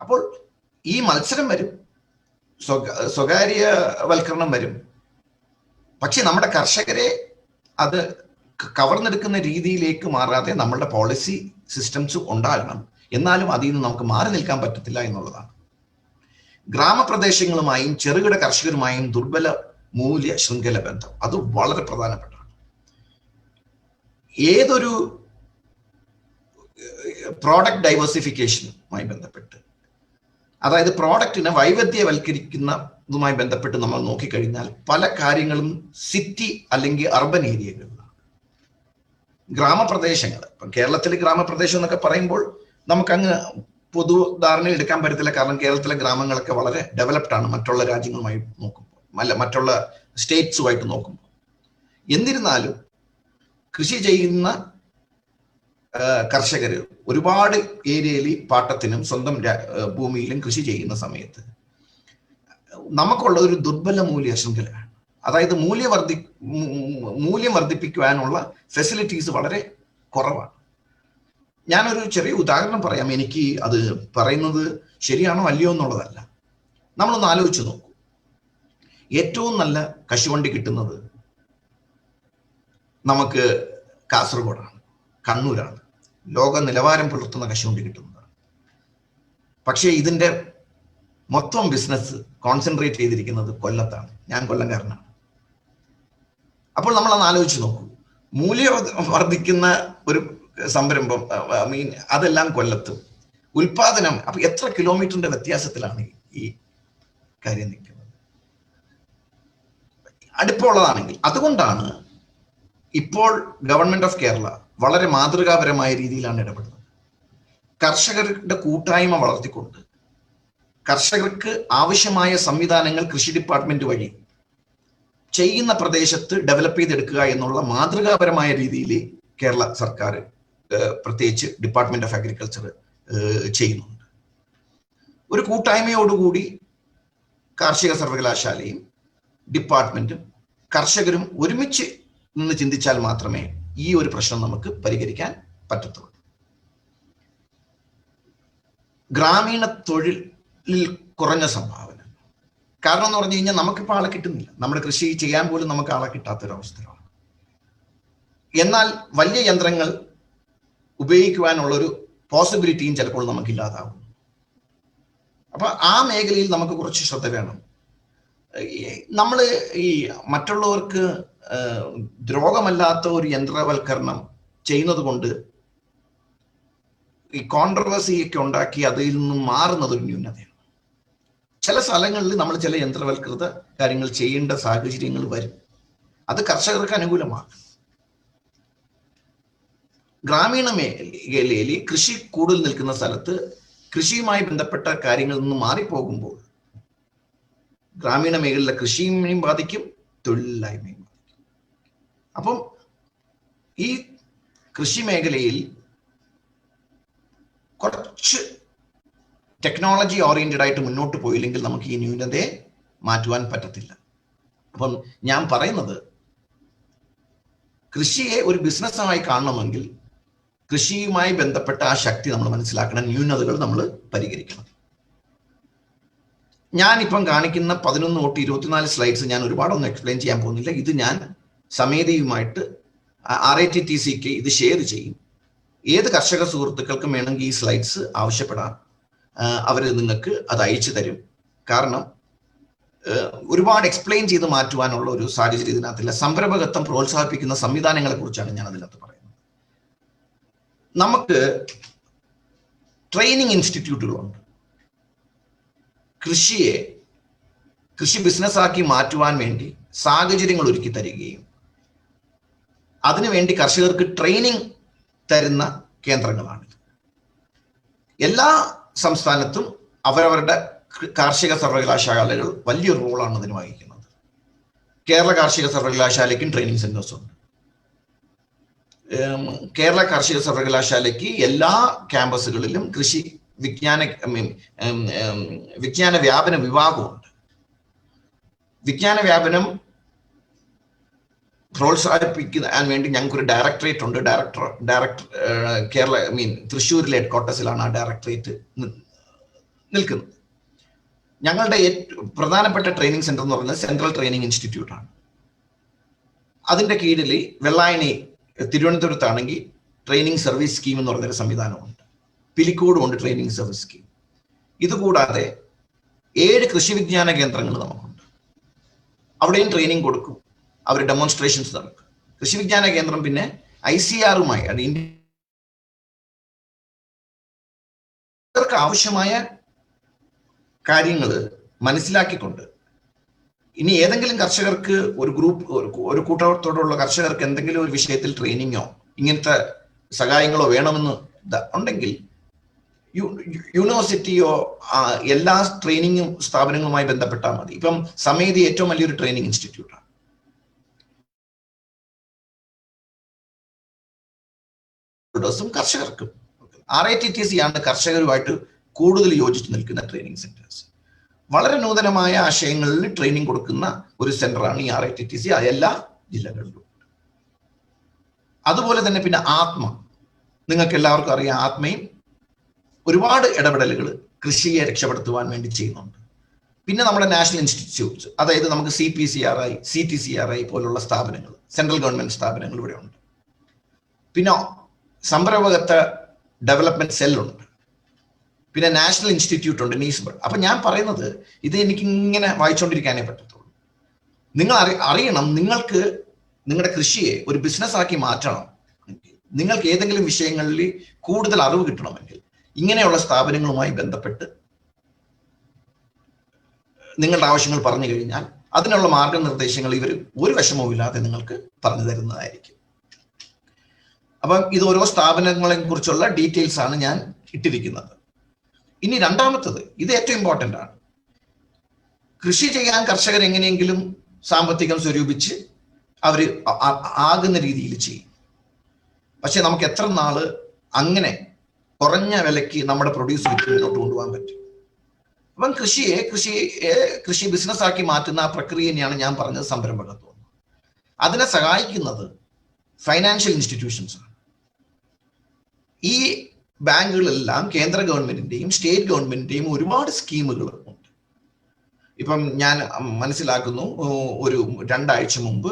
അപ്പോൾ ഈ മത്സരം വരും, സ്വകാര്യവൽക്കരണം വരും. പക്ഷെ നമ്മുടെ കർഷകരെ അത് കവർന്നെടുക്കുന്ന രീതിയിലേക്ക് മാറാതെ നമ്മളുടെ പോളിസി സിസ്റ്റംസ് ഉണ്ടാകണം. എന്നാലും അതിൽ നിന്ന് നമുക്ക് മാറി നിൽക്കാൻ പറ്റത്തില്ല എന്നുള്ളതാണ്. ഗ്രാമപ്രദേശങ്ങളുമായും ചെറുകിട കർഷകരുമായും ദുർബല മൂല്യ ശൃംഖല ബന്ധം അത് വളരെ പ്രധാനപ്പെട്ടതാണ്. ഏതൊരു പ്രോഡക്റ്റ് ഡൈവേഴ്സിഫിക്കേഷനുമായി ബന്ധപ്പെട്ട്, അതായത് പ്രോഡക്റ്റിനെ വൈവിധ്യവൽക്കരിക്കുന്നതുമായി ബന്ധപ്പെട്ട് നമ്മൾ നോക്കിക്കഴിഞ്ഞാൽ പല കാര്യങ്ങളും സിറ്റി അല്ലെങ്കിൽ അർബൻ ഏരിയകളിലാണ്. ഗ്രാമപ്രദേശങ്ങൾ, ഇപ്പം കേരളത്തിൽ ഗ്രാമപ്രദേശം എന്നൊക്കെ പറയുമ്പോൾ നമുക്കങ്ങ് പൊതു ധാരണ എടുക്കാൻ പറ്റത്തില്ല. കാരണം കേരളത്തിലെ ഗ്രാമങ്ങളൊക്കെ വളരെ ഡെവലപ്ഡ് ആണ് മറ്റുള്ള രാജ്യങ്ങളുമായി നോക്കുമ്പോൾ, മറ്റുള്ള സ്റ്റേറ്റ്സുമായിട്ട് നോക്കുമ്പോൾ. എന്നിരുന്നാലും കൃഷി ചെയ്യുന്ന കർഷകർ ഒരുപാട് ഏരിയയിൽ പാട്ടത്തിനും സ്വന്തം ഭൂമിയിലും കൃഷി ചെയ്യുന്ന സമയത്ത് നമുക്കുള്ള ഒരു ദുർബല മൂല്യ ശൃംഖലയാണ്. അതായത് മൂല്യം വർദ്ധിപ്പിക്കുവാനുള്ള ഫെസിലിറ്റീസ് വളരെ കുറവാണ്. ഞാനൊരു ചെറിയ ഉദാഹരണം പറയാം. എനിക്ക് അത് പറയുന്നത് ശരിയാണോ അല്ലയോ എന്നുള്ളതല്ല. നമ്മളൊന്ന് ആലോചിച്ച് നോക്കൂ. ഏറ്റവും നല്ല കശുവണ്ടി കിട്ടുന്നത് നമുക്ക് കാസർഗോഡാണ്, കണ്ണൂരാണ്. ലോക നിലവാരം പുലർത്തുന്ന കശുവണ്ടി കിട്ടുന്നതാണ്. പക്ഷേ ഇതിന്റെ മൊത്തം ബിസിനസ് കോൺസെൻട്രേറ്റ് ചെയ്തിരിക്കുന്നത് കൊല്ലത്താണ്. ഞാൻ കൊല്ലംകാരനാണ്. അപ്പോൾ നമ്മളൊന്ന് ആലോചിച്ച് നോക്കൂ. മൂല്യം വർദ്ധിക്കുന്ന ഒരു സംരംഭം, അതെല്ലാം കൊല്ലത്തും, ഉൽപാദനം അപ്പൊ എത്ര കിലോമീറ്ററിന്റെ വ്യത്യാസത്തിലാണ് ഈ കാര്യം നിൽക്കുന്നത്. അടുപ്പമുള്ളതാണെങ്കിൽ അതുകൊണ്ടാണ് ഇപ്പോൾ ഗവൺമെന്റ് ഓഫ് കേരള വളരെ മാതൃകാപരമായ രീതിയിലാണ് ഇടപെടുന്നത്. കർഷകരുടെ കൂട്ടായ്മ വളർത്തിക്കൊണ്ട് കർഷകർക്ക് ആവശ്യമായ സംവിധാനങ്ങൾ കൃഷി ഡിപ്പാർട്ട്മെന്റ് വഴി ചെയ്യുന്ന പ്രദേശത്ത് ഡെവലപ്പ് ചെയ്തെടുക്കുക എന്നുള്ള മാതൃകാപരമായ രീതിയിൽ കേരള സർക്കാർ, പ്രത്യേകിച്ച് ഡിപ്പാർട്ട്മെന്റ് ഓഫ് അഗ്രികൾച്ചർ ചെയ്യുന്നുണ്ട്. ഒരു കൂട്ടായ്മയോടുകൂടി കാർഷിക സർവകലാശാലയും ഡിപ്പാർട്ട്മെന്റും കർഷകരും ഒരുമിച്ച് നിന്ന് ചിന്തിച്ചാൽ മാത്രമേ ഈ ഒരു പ്രശ്നം നമുക്ക് പരിഹരിക്കാൻ പറ്റത്തുള്ളൂ. ഗ്രാമീണ തൊഴിലിൽ കുറഞ്ഞ സംഭാവന. കാരണം എന്ന് പറഞ്ഞു കഴിഞ്ഞാൽ നമുക്കിപ്പോൾ ആളെ കിട്ടുന്നില്ല. നമ്മുടെ കൃഷി ചെയ്യാൻ പോലും നമുക്ക് ആളെ കിട്ടാത്തൊരവസ്ഥയാണ്. എന്നാൽ വലിയ യന്ത്രങ്ങൾ ഉപയോഗിക്കുവാനുള്ളൊരു പോസിബിലിറ്റിയും ചിലപ്പോൾ നമുക്കില്ലാതാവും. അപ്പൊ ആ മേഖലയിൽ നമുക്ക് കുറച്ച് ശ്രദ്ധ വേണം. നമ്മൾ ഈ മറ്റുള്ളവർക്ക് ദ്രോഹമല്ലാത്ത ഒരു യന്ത്രവൽക്കരണം ചെയ്യുന്നത് കൊണ്ട് ഈ കോൺട്രവേഴ്സിയൊക്കെ ഉണ്ടാക്കി അതിൽ നിന്നും മാറുന്നത് ഒരു ന്യൂനതയാണ്. ചില സ്ഥലങ്ങളിൽ നമ്മൾ ചില യന്ത്രവൽകൃത കാര്യങ്ങൾ ചെയ്യേണ്ട സാഹചര്യങ്ങൾ വരും. അത് കർഷകർക്ക് അനുകൂലമാണ്. ഗ്രാമീണ മേഖലയിൽ കൃഷി കൂടുതൽ നിൽക്കുന്ന സ്ഥലത്ത് കൃഷിയുമായി ബന്ധപ്പെട്ട കാര്യങ്ങളിൽ നിന്ന് മാറിപ്പോകുമ്പോൾ ഗ്രാമീണ മേഖലയിലെ കൃഷിയും ബാധിക്കും, തൊഴിലില്ലായ്മയും ബാധിക്കും. അപ്പം ഈ കൃഷി മേഖലയിൽ കുറച്ച് ടെക്നോളജി ഓറിയന്റഡ് ആയിട്ട് മുന്നോട്ട് പോയില്ലെങ്കിൽ നമുക്ക് ഈ ന്യൂനതയെ മാറ്റുവാൻ പറ്റത്തില്ല. അപ്പം ഞാൻ പറയുന്നത്, കൃഷിയെ ഒരു ബിസിനസ്സായി കാണണമെങ്കിൽ കൃഷിയുമായി ബന്ധപ്പെട്ട ആ ശക്തി നമ്മൾ മനസ്സിലാക്കണം, ന്യൂനതകൾ നമ്മൾ പരിഹരിക്കണം. ഞാനിപ്പം കാണിക്കുന്ന 11 തൊട്ട് 24 സ്ലൈഡ്സ് ഞാൻ ഒരുപാടൊന്നും എക്സ്പ്ലെയിൻ ചെയ്യാൻ പോകുന്നില്ല. ഇത് ഞാൻ സമേതയുമായിട്ട് RITTCക്ക് ഇത് ഷെയർ ചെയ്യും. ഏത് കർഷക സുഹൃത്തുക്കൾക്കും വേണമെങ്കിൽ ഈ സ്ലൈഡ്സ് ആവശ്യപ്പെടാം. അവർ നിങ്ങൾക്ക് അത് അയച്ചു തരും. കാരണം ഒരുപാട് എക്സ്പ്ലെയിൻ ചെയ്ത് മാറ്റുവാനുള്ള ഒരു സാഹചര്യം ഇതിനകത്തില്ല. സംരംഭകത്വം പ്രോത്സാഹിപ്പിക്കുന്ന സംവിധാനങ്ങളെ കുറിച്ചാണ് ഞാൻ അതിനകത്ത് പറയുന്നത്. നമുക്ക് ട്രെയിനിങ് ഇൻസ്റ്റിറ്റ്യൂട്ടുകളുണ്ട്. കൃഷി ബിസിനസ്സാക്കി മാറ്റുവാൻ വേണ്ടി സാഹചര്യങ്ങൾ ഒരുക്കി തരികയും അതിനുവേണ്ടി കർഷകർക്ക് ട്രെയിനിങ് തരുന്ന കേന്ദ്രങ്ങളാണ്. എല്ലാ സംസ്ഥാനത്തും അവരവരുടെ കാർഷിക സർവകലാശാലകൾ വലിയൊരു റോളാണ് അതിന് വഹിക്കുന്നത്. കേരള കാർഷിക സർവകലാശാലയ്ക്കും ട്രെയിനിങ് സെന്റേഴ്സ് ഉണ്ട്. കേരള കാർഷിക സർവകലാശാലയ്ക്ക് എല്ലാ ക്യാമ്പസുകളിലും കൃഷി വിജ്ഞാന വ്യാപന വിഭാഗമുണ്ട്. വിജ്ഞാന വ്യാപനം പ്രോത്സാഹിപ്പിക്കാൻ വേണ്ടി ഞങ്ങൾക്കൊരു ഡയറക്ടറേറ്റ് ഉണ്ട്. കേരള തൃശ്ശൂരിലെ ഹെഡ്ക്വാർട്ടേഴ്സിലാണ് ആ ഡയറക്ടറേറ്റ് നിൽക്കുന്നത്. ഞങ്ങളുടെ പ്രധാനപ്പെട്ട ട്രെയിനിങ് സെന്റർ എന്ന് പറയുന്നത് സെൻട്രൽ ട്രെയിനിങ് ഇൻസ്റ്റിറ്റ്യൂട്ട് ആണ്. അതിന്റെ കീഴിൽ വെള്ളായണി തിരുവനന്തപുരത്താണെങ്കിൽ ട്രെയിനിങ് സർവീസ് സ്കീം എന്ന് പറയുന്നൊരു സംവിധാനമുണ്ട്. പിലിക്കോടും ഉണ്ട് ട്രെയിനിങ് സർവീസ് സ്കീം. ഇതുകൂടാതെ 7 കൃഷി വിജ്ഞാന കേന്ദ്രങ്ങൾ നമുക്കുണ്ട്. അവിടെയും ട്രെയിനിങ് കൊടുക്കും, അവർ ഡെമോൺസ്ട്രേഷൻസ് നടക്കും. കൃഷി വിജ്ഞാന കേന്ദ്രം പിന്നെ ICAR-മായി ഇന്ത്യക്ക് ആവശ്യമായ കാര്യങ്ങൾ മനസ്സിലാക്കിക്കൊണ്ട് ഇനി ഏതെങ്കിലും കർഷകർക്ക് ഒരു കൂട്ടത്തോടുള്ള കർഷകർക്ക് എന്തെങ്കിലും ഒരു വിഷയത്തിൽ ട്രെയിനിങ്ങോ ഇങ്ങനത്തെ സഹായങ്ങളോ വേണമെന്ന് ഉണ്ടെങ്കിൽ യൂണിവേഴ്സിറ്റിയോ എല്ലാ ട്രെയിനിങ് സ്ഥാപനങ്ങളുമായി ബന്ധപ്പെട്ടാൽ മതി. ഇപ്പം സമേതി ഏറ്റവും വലിയൊരു ട്രെയിനിങ് ഇൻസ്റ്റിറ്റ്യൂട്ടാണ്. കർഷകർക്കും RITTC ആണ് കർഷകരുമായിട്ട് കൂടുതൽ യോജിച്ച് നിൽക്കുന്ന ട്രെയിനിങ് സെന്റേഴ്സ്. വളരെ നൂതനമായ ആശയങ്ങളിൽ ട്രെയിനിങ് കൊടുക്കുന്ന ഒരു സെന്ററാണ് ഈ RITTC എല്ലാ ജില്ലകളിലും. അതുപോലെ തന്നെ പിന്നെ നിങ്ങൾക്ക് എല്ലാവർക്കും അറിയാം, ആത്മയും ഒരുപാട് ഇടപെടലുകൾ കൃഷിയെ രക്ഷപ്പെടുത്തുവാൻ വേണ്ടി ചെയ്യുന്നുണ്ട്. പിന്നെ നമ്മുടെ നാഷണൽ ഇൻസ്റ്റിറ്റ്യൂട്ട്സ്, അതായത് നമുക്ക് CPCRI, CTCRI പോലുള്ള സ്ഥാപനങ്ങൾ, സെൻട്രൽ ഗവൺമെന്റ് സ്ഥാപനങ്ങൾ ഇവിടെ ഉണ്ട്. പിന്നെ സംരംഭകത്വ ഡെവലപ്മെന്റ് സെല്ലുണ്ട്. പിന്നെ നാഷണൽ ഇൻസ്റ്റിറ്റ്യൂട്ട് ഉണ്ട്, നീസ്ബഡ്. അപ്പൊ ഞാൻ പറയുന്നത് ഇത് എനിക്ക് ഇങ്ങനെ വായിച്ചുകൊണ്ടിരിക്കാനേ പറ്റത്തുള്ളൂ. നിങ്ങൾ അറിയണം, നിങ്ങൾക്ക് നിങ്ങളുടെ കൃഷിയെ ഒരു ബിസിനസ് ആക്കി മാറ്റണം, നിങ്ങൾക്ക് ഏതെങ്കിലും വിഷയങ്ങളിൽ കൂടുതൽ അറിവ് കിട്ടണമെങ്കിൽ ഇങ്ങനെയുള്ള സ്ഥാപനങ്ങളുമായി ബന്ധപ്പെട്ട് നിങ്ങളുടെ ആവശ്യങ്ങൾ പറഞ്ഞു കഴിഞ്ഞാൽ അതിനുള്ള മാർഗനിർദ്ദേശങ്ങൾ ഇവർ ഒരു വിഷമവുമില്ലാതെ നിങ്ങൾക്ക് പറഞ്ഞു തരുന്നതായിരിക്കും. അപ്പം ഇത് ഓരോ സ്ഥാപനങ്ങളെ കുറിച്ചുള്ള ഡീറ്റെയിൽസ് ആണ് ഞാൻ ഇട്ടിരിക്കുന്നത്. ഇനി രണ്ടാമത്തത്, ഇത് ഏറ്റവും ഇമ്പോർട്ടൻ്റ് ആണ്. കൃഷി ചെയ്യാൻ കർഷകർ എങ്ങനെയെങ്കിലും സാമ്പത്തികം സ്വരൂപിച്ച് അവർ ആകുന്ന രീതിയിൽ ചെയ്യും. പക്ഷെ നമുക്ക് എത്ര നാള് അങ്ങനെ കുറഞ്ഞ വിലയ്ക്ക് നമ്മുടെ പ്രൊഡ്യൂസ് വിറ്റ് മുന്നോട്ട് കൊണ്ടുപോകാൻ പറ്റും? അപ്പം കൃഷി ബിസിനസ് ആക്കി മാറ്റുന്ന ആ പ്രക്രിയ തന്നെയാണ് ഞാൻ പറഞ്ഞത് സംരംഭകത്വം. അതിനെ സഹായിക്കുന്നത് ഫൈനാൻഷ്യൽ ഇൻസ്റ്റിറ്റ്യൂഷൻസ് ആണ്. ഈ ബാങ്കുകളെല്ലാം കേന്ദ്ര ഗവൺമെന്റിന്റെയും സ്റ്റേറ്റ് ഗവൺമെന്റിന്റെയും ഒരുപാട് സ്കീമുകൾ ഉണ്ട്. ഇപ്പം ഞാൻ മനസ്സിലാക്കുന്നു, ഒരു 2 ആഴ്ച മുമ്പ്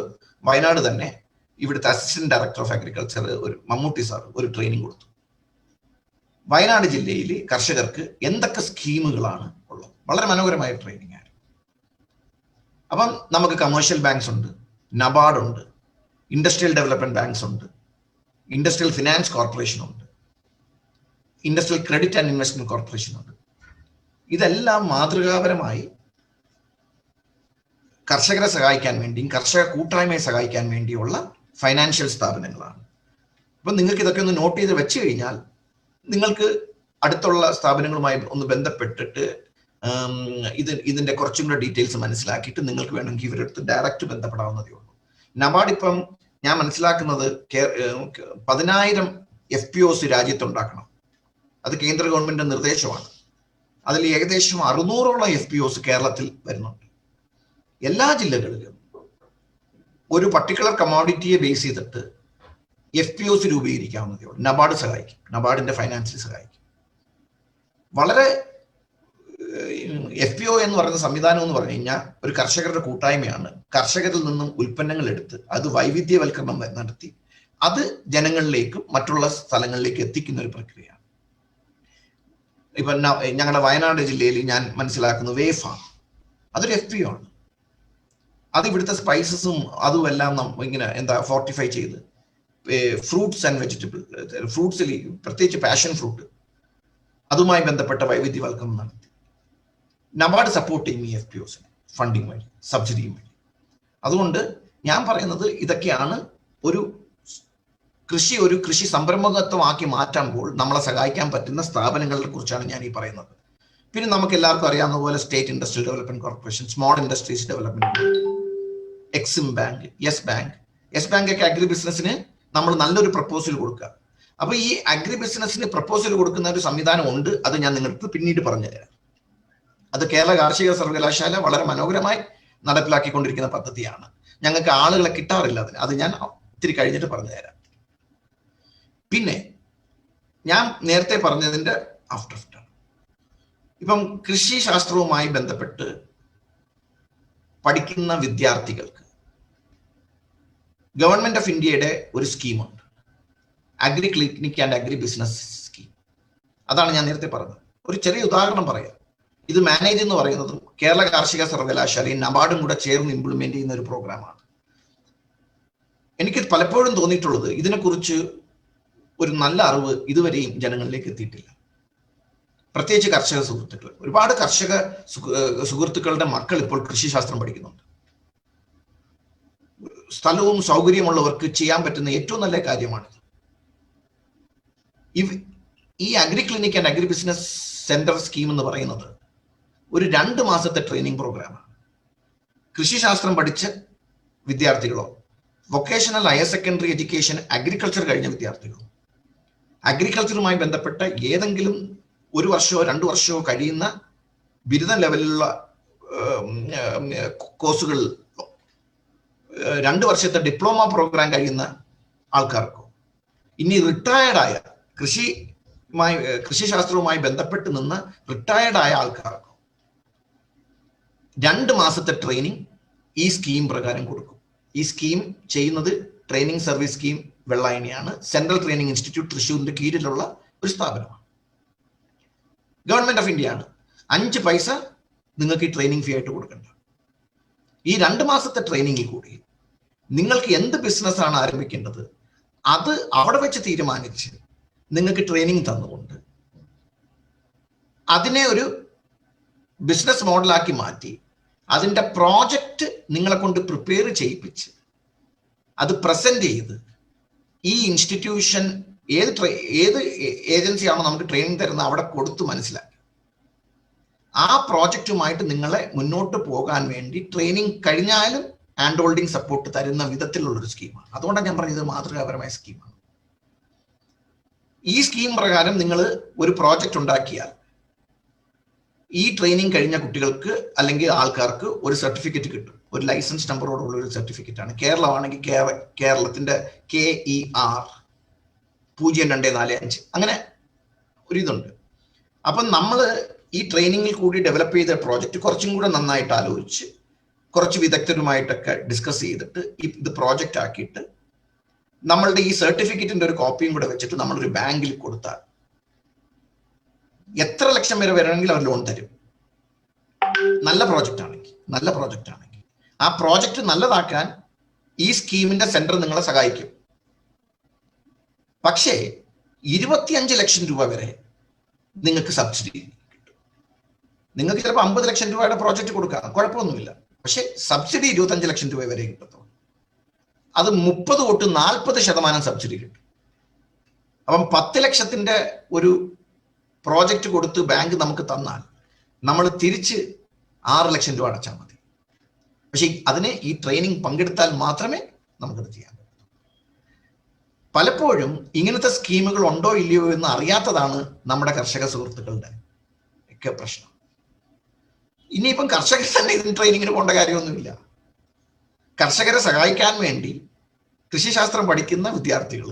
വയനാട് തന്നെ ഇവിടുത്തെ അസിസ്റ്റന്റ് ഡയറക്ടർ ഓഫ് അഗ്രികൾച്ചർ ഒരു മമ്മൂട്ടി സാർ ഒരു ട്രെയിനിങ് കൊടുത്തു. വയനാട് ജില്ലയിൽ കർഷകർക്ക് എന്തൊക്കെ സ്കീമുകളാണ് ഉള്ളത്. വളരെ മനോഹരമായ ട്രെയിനിങ് ആണ്. അപ്പം നമുക്ക് കമേഴ്ഷ്യൽ ബാങ്ക്സ് ഉണ്ട്, നബാർഡ് ഉണ്ട്, ഇൻഡസ്ട്രിയൽ ഡെവലപ്മെന്റ് ബാങ്ക്സ് ഉണ്ട്, ഇൻഡസ്ട്രിയൽ ഫിനാൻസ് കോർപ്പറേഷൻ ഉണ്ട്, industrial credit and investment corporation ഉണ്ട്. ഇതെല്ലാം മാതൃകാപരമായി കർഷകരെ സഹായിക്കാൻ വേണ്ടിയും കർഷക കൂട്ടായ്മയെ സഹായിക്കാൻ വേണ്ടിയുള്ള ഫൈനാൻഷ്യൽ സ്ഥാപനങ്ങളാണ്. അപ്പം നിങ്ങൾക്ക് ഇതൊക്കെ ഒന്ന് നോട്ട് ചെയ്ത് വെച്ച് കഴിഞ്ഞാൽ നിങ്ങൾക്ക് അടുത്തുള്ള സ്ഥാപനങ്ങളുമായി ഒന്ന് ബന്ധപ്പെട്ടിട്ട് ഇതിന്റെ കുറച്ചും കൂടെ ഡീറ്റെയിൽസ് മനസ്സിലാക്കിയിട്ട് നിങ്ങൾക്ക് വേണമെങ്കിൽ ഇവരടുത്ത് ഡയറക്റ്റ് ബന്ധപ്പെടാവുന്നതേ ഉള്ളൂ. നബാർഡ് ഇപ്പം ഞാൻ മനസ്സിലാക്കുന്നത് 10,000 FPOs രാജ്യത്തുണ്ടാക്കണം. അത് കേന്ദ്ര ഗവൺമെന്റ് നിർദ്ദേശമാണ്. അതിൽ ഏകദേശം 600ഓളം FPOs കേരളത്തിൽ വരുന്നുണ്ട്. എല്ലാ ജില്ലകളിലും ഒരു പർട്ടിക്കുലർ കമോഡിറ്റിയെ ബേസ് ചെയ്തിട്ട് FPOs രൂപീകരിക്കാവുന്നതേ ഉള്ളൂ. നബാർഡ് സഹായിക്കും, നബാർഡിന്റെ ഫൈനാൻസിൽ സഹായിക്കും. വളരെ FPO എന്ന് പറയുന്ന സംവിധാനം എന്ന് പറഞ്ഞു കഴിഞ്ഞാൽ ഒരു കർഷകരുടെ കൂട്ടായ്മയാണ്. കർഷകരിൽ നിന്നും ഉൽപ്പന്നങ്ങൾ എടുത്ത് അത് വൈവിധ്യവൽക്കരണം നടത്തി അത് ജനങ്ങളിലേക്കും മറ്റുള്ള സ്ഥലങ്ങളിലേക്ക് എത്തിക്കുന്ന ഒരു പ്രക്രിയയാണ്. ഇപ്പൊ ഞങ്ങളുടെ വയനാട് ജില്ലയിൽ ഞാൻ മനസ്സിലാക്കുന്ന വേഫാം അതൊരു FPO ആണ്. അത് ഇവിടുത്തെ സ്പൈസസും അതും എല്ലാം ഇങ്ങനെ ഫോർട്ടിഫൈ ചെയ്ത് ഫ്രൂട്ട്സ് ആൻഡ് വെജിറ്റബിൾ, ഫ്രൂട്ട്സിൽ പ്രത്യേകിച്ച് പാഷൻ ഫ്രൂട്ട്, അതുമായി ബന്ധപ്പെട്ട വൈവിധ്യവൽക്കരണം നടത്തി. നബാർഡ് സപ്പോർട്ട് ചെയ്യും ഈ FPOസിനെ ഫണ്ടിങ് വഴി, സബ്സിഡിയും വഴി. അതുകൊണ്ട് ഞാൻ പറയുന്നത് ഇതൊക്കെയാണ് ഒരു കൃഷി സംരംഭകത്വമാക്കി മാറ്റുമ്പോൾ നമ്മളെ സഹായിക്കാൻ പറ്റുന്ന സ്ഥാപനങ്ങളെ കുറിച്ചാണ് ഞാൻ ഈ പറയുന്നത്. പിന്നെ നമുക്ക് എല്ലാവർക്കും അറിയാവുന്ന പോലെ state industrial development corporation, small industries development, Exim bank, yes bank ഒക്കെ അഗ്രി ബിസിനസിന് നമ്മൾ നല്ലൊരു പ്രപ്പോസൽ കൊടുക്കുക. അപ്പൊ ഈ അഗ്രി ബിസിനസിന് പ്രപ്പോസൽ കൊടുക്കുന്ന ഒരു സംവിധാനം ഉണ്ട്. അത് ഞാൻ നിങ്ങൾക്ക് പിന്നീട് പറഞ്ഞുതരാം. അത് കേരള കാർഷിക സർവകലാശാല വളരെ മനോഹരമായി നടപ്പിലാക്കിക്കൊണ്ടിരിക്കുന്ന പദ്ധതിയാണ്. ഞങ്ങൾക്ക് ആളുകളെ കിട്ടാറില്ല അതിന്. അത് ഞാൻ ഇത്തിരി കഴിഞ്ഞിട്ട് പറഞ്ഞുതരാം. പിന്നെ ഞാൻ നേരത്തെ പറഞ്ഞതിന്റെ ആഫ്റ്റർ എഫക്റ്റ് ആണ്. ഇപ്പം കൃഷി ശാസ്ത്രവുമായി ബന്ധപ്പെട്ട് പഠിക്കുന്ന വിദ്യാർത്ഥികൾക്ക് ഗവൺമെന്റ് ഓഫ് ഇന്ത്യയുടെ ഒരു സ്കീമുണ്ട്, agri clinic and agri business scheme. അതാണ് ഞാൻ നേരത്തെ പറഞ്ഞത്. ഒരു ചെറിയ ഉദാഹരണം പറയാം. ഇത് മാനേജ് എന്ന് പറയുന്നതും കേരള കാർഷിക സർവകലാശാലയും നബാർഡും കൂടെ ചേർന്ന് ഇംപ്ലിമെന്റ് ചെയ്യുന്ന ഒരു പ്രോഗ്രാമാണ്. എനിക്ക് പലപ്പോഴും തോന്നിയിട്ടുള്ളത് ഇതിനെക്കുറിച്ച് ഒരു നല്ല അറിവ് ഇതുവരെയും ജനങ്ങളിലേക്ക് എത്തിയിട്ടില്ല. പ്രത്യേകിച്ച് കർഷക സുഹൃത്തുക്കൾ, ഒരുപാട് കർഷക സുഹൃത്തുക്കളുടെ മക്കൾ ഇപ്പോൾ കൃഷിശാസ്ത്രം പഠിക്കുന്നുണ്ട്. സ്ഥലവും സൗകര്യമുള്ളവർക്ക് ചെയ്യാൻ പറ്റുന്ന ഏറ്റവും നല്ല കാര്യമാണിത്. ഈ agri clinic and agri business centre scheme എന്ന് പറയുന്നത് ഒരു 2 മാസത്തെ ട്രെയിനിങ് പ്രോഗ്രാമാണ്. കൃഷിശാസ്ത്രം പഠിച്ച വിദ്യാർത്ഥികളോ, vocational higher secondary education agriculture കഴിഞ്ഞ വിദ്യാർത്ഥികളോ, അഗ്രികൾച്ചറുമായി ബന്ധപ്പെട്ട ഏതെങ്കിലും 1 വർഷമോ 2 വർഷമോ കഴിയുന്ന ബിരുദ ലെവലിലുള്ള കോഴ്സുകൾ, 2 വർഷത്തെ ഡിപ്ലോമ പ്രോഗ്രാം കഴിയുന്ന ആൾക്കാർക്കോ, ഇനി റിട്ടയർഡായ കൃഷിശാസ്ത്രവുമായി ബന്ധപ്പെട്ട് നിന്ന് റിട്ടയർഡായ ആൾക്കാർക്കോ 2 മാസത്തെ ട്രെയിനിങ് ഈ സ്കീം പ്രകാരം കൊടുക്കും. ഈ സ്കീം ചെയ്യുന്നത് ട്രെയിനിങ് സർവീസ് സ്കീം വെള്ളായണിയാണ്. സെൻട്രൽ ട്രെയിനിങ് ഇൻസ്റ്റിറ്റ്യൂട്ട് തൃശ്ശൂരിന്റെ കീഴിലുള്ള ഒരു സ്ഥാപനമാണ്. ഗവൺമെന്റ് ഓഫ് ഇന്ത്യ ആണ്. 5 പൈസ നിങ്ങൾക്ക് ഈ ട്രെയിനിങ് ഫീ ആയിട്ട് കൊടുക്കണ്ട. ഈ 2 മാസത്തെ ട്രെയിനിങ്ങിൽ കൂടി നിങ്ങൾക്ക് എന്ത് ബിസിനസ്സാണ് ആരംഭിക്കേണ്ടത് അത് അവിടെ വെച്ച് തീരുമാനിച്ച് നിങ്ങൾക്ക് ട്രെയിനിങ് തന്നുകൊണ്ട് അതിനെ ഒരു ബിസിനസ് മോഡലാക്കി മാറ്റി അതിൻ്റെ പ്രോജക്റ്റ് നിങ്ങളെ കൊണ്ട് പ്രിപ്പയർ ചെയ്യിപ്പിച്ച് അത് പ്രസന്റ് ചെയ്ത് ഈ ഇൻസ്റ്റിറ്റ്യൂഷൻ ഏത് ഏജൻസിയാണോ നമുക്ക് ട്രെയിനിങ് തരുന്നത് അവിടെ കൊടുത്ത് മനസ്സിലാക്കി ആ പ്രോജക്റ്റുമായിട്ട് നിങ്ങളെ മുന്നോട്ട് പോകാൻ വേണ്ടി ട്രെയിനിങ് കഴിഞ്ഞാലും ഹാൻഡ് ഹോൾഡിംഗ് സപ്പോർട്ട് തരുന്ന വിധത്തിലുള്ളൊരു സ്കീമാണ്. അതുകൊണ്ടാണ് ഞാൻ പറഞ്ഞത് മാതൃകാപരമായ സ്കീമാണ്. ഈ സ്കീം പ്രകാരം നിങ്ങൾ ഒരു പ്രോജക്റ്റ് ഉണ്ടാക്കിയാൽ ഈ ട്രെയിനിങ് കഴിഞ്ഞ കുട്ടികൾക്ക് അല്ലെങ്കിൽ ആൾക്കാർക്ക് ഒരു സർട്ടിഫിക്കറ്റ് കിട്ടും. ഒരു ലൈസൻസ് നമ്പറോടുള്ള ഒരു സർട്ടിഫിക്കറ്റ് ആണ്. കേരളമാണെങ്കിൽ കേരളത്തിന്റെ KER 0245 അങ്ങനെ ഒരു ഇതുണ്ട്. അപ്പം നമ്മൾ ഈ ട്രെയിനിങ്ങിൽ കൂടി ഡെവലപ്പ് ചെയ്ത പ്രോജക്റ്റ് കുറച്ചും കൂടെ നന്നായിട്ട് ആലോചിച്ച് കുറച്ച് വിദഗ്ധരുമായിട്ടൊക്കെ ഡിസ്കസ് ചെയ്തിട്ട് ഇത് പ്രോജക്റ്റ് ആക്കിയിട്ട് നമ്മളുടെ ഈ സർട്ടിഫിക്കറ്റിന്റെ ഒരു കോപ്പിയും കൂടെ വെച്ചിട്ട് നമ്മളൊരു ബാങ്കിൽ കൊടുത്താൽ എത്ര ലക്ഷം വരെ വരണമെങ്കിൽ അവർ ലോൺ തരും. നല്ല പ്രോജക്റ്റ് ആണെങ്കിൽ ആ പ്രോജക്റ്റ് നല്ലതാക്കാൻ ഈ സ്കീമിന്റെ സെന്റർ നിങ്ങളെ സഹായിക്കും. പക്ഷേ 25 ലക്ഷം രൂപ വരെ നിങ്ങൾക്ക് സബ്സിഡി കിട്ടും. നിങ്ങൾക്ക് ചിലപ്പോൾ 50 ലക്ഷം രൂപയുടെ പ്രോജക്റ്റ് കൊടുക്കാം, കുഴപ്പമൊന്നുമില്ല. പക്ഷെ സബ്സിഡി 25 ലക്ഷം രൂപ വരെ കിട്ടത്തുള്ളൂ. അത് 30 തൊട്ട് 40% സബ്സിഡി കിട്ടും. അപ്പം 10 ലക്ഷത്തിന്റെ ഒരു പ്രോജക്റ്റ് കൊടുത്ത് ബാങ്ക് നമുക്ക് തന്നാൽ നമ്മൾ തിരിച്ച് 6 ലക്ഷം രൂപ അടച്ചാൽ മതി. പക്ഷെ അതിന് ഈ ട്രെയിനിങ് പങ്കെടുത്താൽ മാത്രമേ നമുക്കത് ചെയ്യാൻ പറ്റൂ. പലപ്പോഴും ഇങ്ങനത്തെ സ്കീമുകൾ ഉണ്ടോ ഇല്ലയോ എന്ന് അറിയാത്തതാണ് നമ്മുടെ കർഷക സുഹൃത്തുക്കളുടെ ഒക്കെ പ്രശ്നം. ഇനിയിപ്പം കർഷകർ തന്നെ ഇതിന് ട്രെയിനിങ്ങിന് പോകേണ്ട കാര്യമൊന്നുമില്ല. കർഷകരെ സഹായിക്കാൻ വേണ്ടി കൃഷിശാസ്ത്രം പഠിക്കുന്ന വിദ്യാർത്ഥികൾ,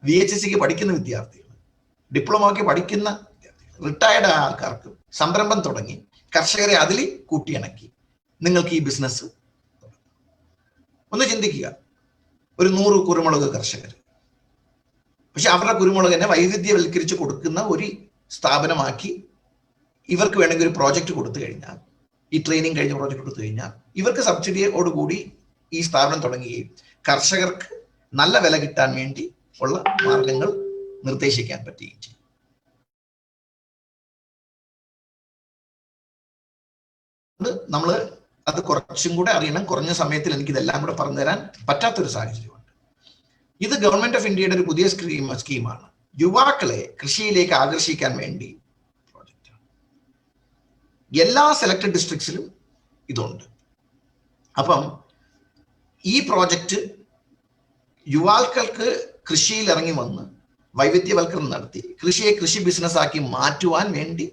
VHSക്ക് പഠിക്കുന്ന വിദ്യാർത്ഥികൾ, ഡിപ്ലോമയ്ക്ക് പഠിക്കുന്ന വിദ്യാർത്ഥികൾ, റിട്ടയർഡ് ആയ ആൾക്കാർക്ക് സംരംഭം തുടങ്ങി കർഷകരെ അതിൽ കൂട്ടിയിണക്കി നിങ്ങൾക്ക് ഈ ബിസിനസ് ഒന്ന് ചിന്തിക്കുക. ഒരു 100 കുരുമുളക് കർഷകർ, പക്ഷെ അവരുടെ കുരുമുളകിനെ വൈവിധ്യവൽക്കരിച്ച് കൊടുക്കുന്ന ഒരു സ്ഥാപനമാക്കി ഇവർക്ക് വേണമെങ്കിൽ ഒരു പ്രോജക്റ്റ് കൊടുത്തു കഴിഞ്ഞാൽ ഈ ട്രെയിനിങ് കഴിഞ്ഞ പ്രോജക്റ്റ് കൊടുത്തു കഴിഞ്ഞാൽ ഇവർക്ക് സബ്സിഡിയോടുകൂടി ഈ സ്ഥാപനം തുടങ്ങുകയും കർഷകർക്ക് നല്ല വില കിട്ടാൻ വേണ്ടി ഉള്ള മാർഗങ്ങൾ നിർദ്ദേശിക്കാൻ പറ്റുകയും ചെയ്യും. നമ്മൾ അത് കുറച്ചും കൂടെ അറിയണം. കുറഞ്ഞ സമയത്തിൽ എനിക്ക് ഇതെല്ലാം കൂടെ പറഞ്ഞു തരാൻ പറ്റാത്തൊരു സാഹചര്യമുണ്ട്. ഇത് ഗവൺമെന്റ് ഓഫ് ഇന്ത്യയുടെ ഒരു പുതിയ സ്കീമാണ്. യുവാക്കളെ കൃഷിയിലേക്ക് ആകർഷിക്കാൻ വേണ്ടി പ്രോജക്റ്റാണ്. എല്ലാ സെലക്ടഡ് ഡിസ്ട്രിക്ട്സിലും ഇതുണ്ട്. അപ്പം ഈ പ്രോജക്റ്റ് യുവാക്കൾക്ക് കൃഷിയിൽ ഇറങ്ങി വന്ന് വൈവിധ്യവൽക്കരണം നടത്തി കൃഷിയെ കൃഷി ബിസിനസ് ആക്കി മാറ്റുവാൻ വേണ്ടി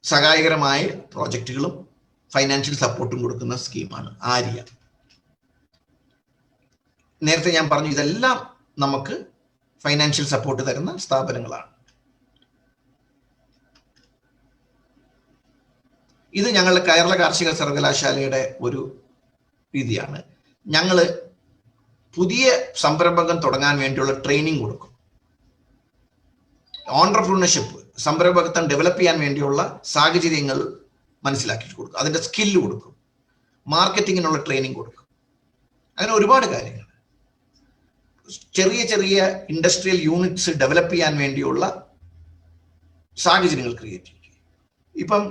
സഹായകരമായ പ്രോജക്റ്റുകളും ഫൈനാൻഷ്യൽ സപ്പോർട്ടും കൊടുക്കുന്ന സ്കീമാണ് ആര്യ. നേരത്തെ ഞാൻ പറഞ്ഞു ഇതെല്ലാം നമുക്ക് ഫൈനാൻഷ്യൽ സപ്പോർട്ട് തരുന്ന സ്ഥാപനങ്ങളാണ്. ഇത് ഞങ്ങളുടെ കേരള കാർഷിക സർവകലാശാലയുടെ ഒരു രീതിയാണ്. ഞങ്ങൾ പുതിയ സംരംഭകം തുടങ്ങാൻ വേണ്ടിയുള്ള ട്രെയിനിങ് കൊടുക്കും. ഓൺട്രപ്രണർഷിപ്പ്, സംരംഭകത്വം ഡെവലപ്പ് ചെയ്യാൻ വേണ്ടിയുള്ള സാഹചര്യങ്ങൾ മനസ്സിലാക്കി കൊടുക്കും. അതിൻ്റെ സ്കില്ല് കൊടുക്കും. മാർക്കറ്റിങ്ങിനുള്ള ട്രെയിനിങ് കൊടുക്കും. അങ്ങനെ ഒരുപാട് കാര്യങ്ങൾ. ചെറിയ ചെറിയ ഇൻഡസ്ട്രിയൽ യൂണിറ്റ്സ് ഡെവലപ്പ് ചെയ്യാൻ വേണ്ടിയുള്ള സാഹചര്യങ്ങൾ ക്രിയേറ്റ് ചെയ്യും. ഇപ്പം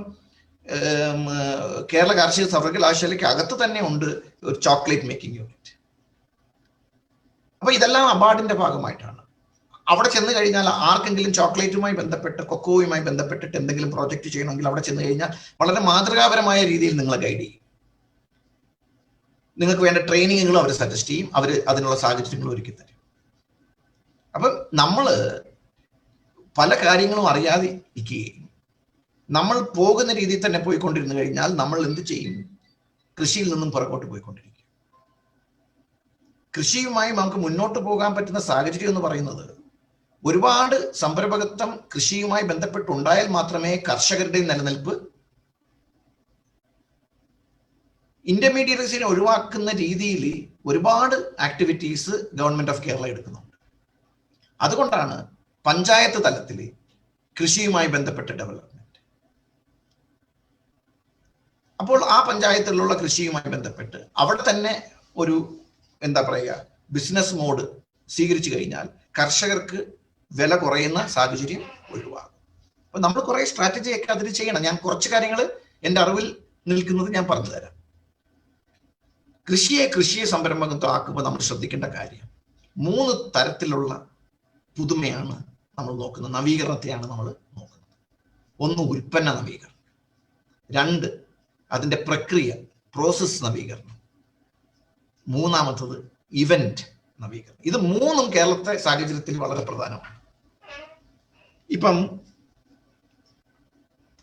കേരള കാർഷിക സർവകലാശാലയ്ക്ക് അകത്ത് തന്നെ ഉണ്ട് ഒരു ചോക്ലേറ്റ് മേക്കിംഗ് യൂണിറ്റ്. അപ്പൊ ഇതെല്ലാം അവാർഡിന്റെ ഭാഗമായിട്ടാണ്. അവിടെ ചെന്ന് കഴിഞ്ഞാൽ ആർക്കെങ്കിലും ചോക്ലേറ്റുമായി ബന്ധപ്പെട്ട് കൊക്കോയുമായി ബന്ധപ്പെട്ടിട്ട് എന്തെങ്കിലും പ്രോജക്റ്റ് ചെയ്യണമെങ്കിൽ അവിടെ ചെന്ന് കഴിഞ്ഞാൽ വളരെ മാതൃകാപരമായ രീതിയിൽ നിങ്ങളെ ഗൈഡ് ചെയ്യും. നിങ്ങൾക്ക് വേണ്ട ട്രെയിനിങ്ങുകളും അവർ സജസ്റ്റ് ചെയ്യും. അവർ അതിനുള്ള സാഹചര്യങ്ങളും ഒരുക്കി തരും. അപ്പം നമ്മൾ പല കാര്യങ്ങളും അറിയാതെ ഇരിക്കുകയും നമ്മൾ പോകുന്ന രീതിയിൽ തന്നെ പോയിക്കൊണ്ടിരുന്നു കഴിഞ്ഞാൽ നമ്മൾ എന്ത് ചെയ്യും? കൃഷിയിൽ നിന്നും പുറകോട്ട് പോയിക്കൊണ്ടിരിക്കും. കൃഷിയുമായി നമുക്ക് മുന്നോട്ട് പോകാൻ പറ്റുന്ന സാഹചര്യം എന്ന് പറയുന്നത് ഒരുപാട് സംരംഭകത്വം കൃഷിയുമായി ബന്ധപ്പെട്ടുണ്ടായാൽ മാത്രമേ കർഷകരുടെ നിലനിൽപ്പ്, ഇന്റർമീഡിയറ്റ്സിനെ ഒഴിവാക്കുന്ന രീതിയിൽ ഒരുപാട് ആക്ടിവിറ്റീസ് ഗവൺമെന്റ് ഓഫ് കേരള എടുക്കുന്നുണ്ട്. അതുകൊണ്ടാണ് പഞ്ചായത്ത് തലത്തിൽ കൃഷിയുമായി ബന്ധപ്പെട്ട ഡെവലപ്മെന്റ്. അപ്പോൾ ആ പഞ്ചായത്തിലുള്ള കൃഷിയുമായി ബന്ധപ്പെട്ട് അവിടെ തന്നെ ഒരു എന്താ പറയുക ബിസിനസ് മോഡ് സ്വീകരിച്ചു കഴിഞ്ഞാൽ കർഷകർക്ക് വില കുറയുന്ന സാഹചര്യം ഒഴിവാകും. അപ്പൊ നമ്മൾ കുറെ സ്ട്രാറ്റജി ഒക്കെ അതിൽ ചെയ്യണം. ഞാൻ കുറച്ച് കാര്യങ്ങൾ എൻ്റെ അറിവിൽ നിൽക്കുന്നത് ഞാൻ പറഞ്ഞു തരാം. കൃഷിയെ സംരംഭകത്വം ആക്കുമ്പോൾ നമ്മൾ ശ്രദ്ധിക്കേണ്ട കാര്യം 3 തരത്തിലുള്ള പുതുമയാണ് നമ്മൾ നോക്കുന്നത്, നവീകരണത്തെയാണ് നമ്മൾ നോക്കുന്നത്. 1 ഉൽപ്പന്ന നവീകരണം, 2 അതിൻ്റെ പ്രക്രിയ പ്രോസസ് നവീകരണം, 3 ഇവന്റ് നവീകരണം. ഇത് 3 കേരളത്തെ സാഹചര്യത്തിൽ വളരെ പ്രധാനമാണ്. ഇപ്പം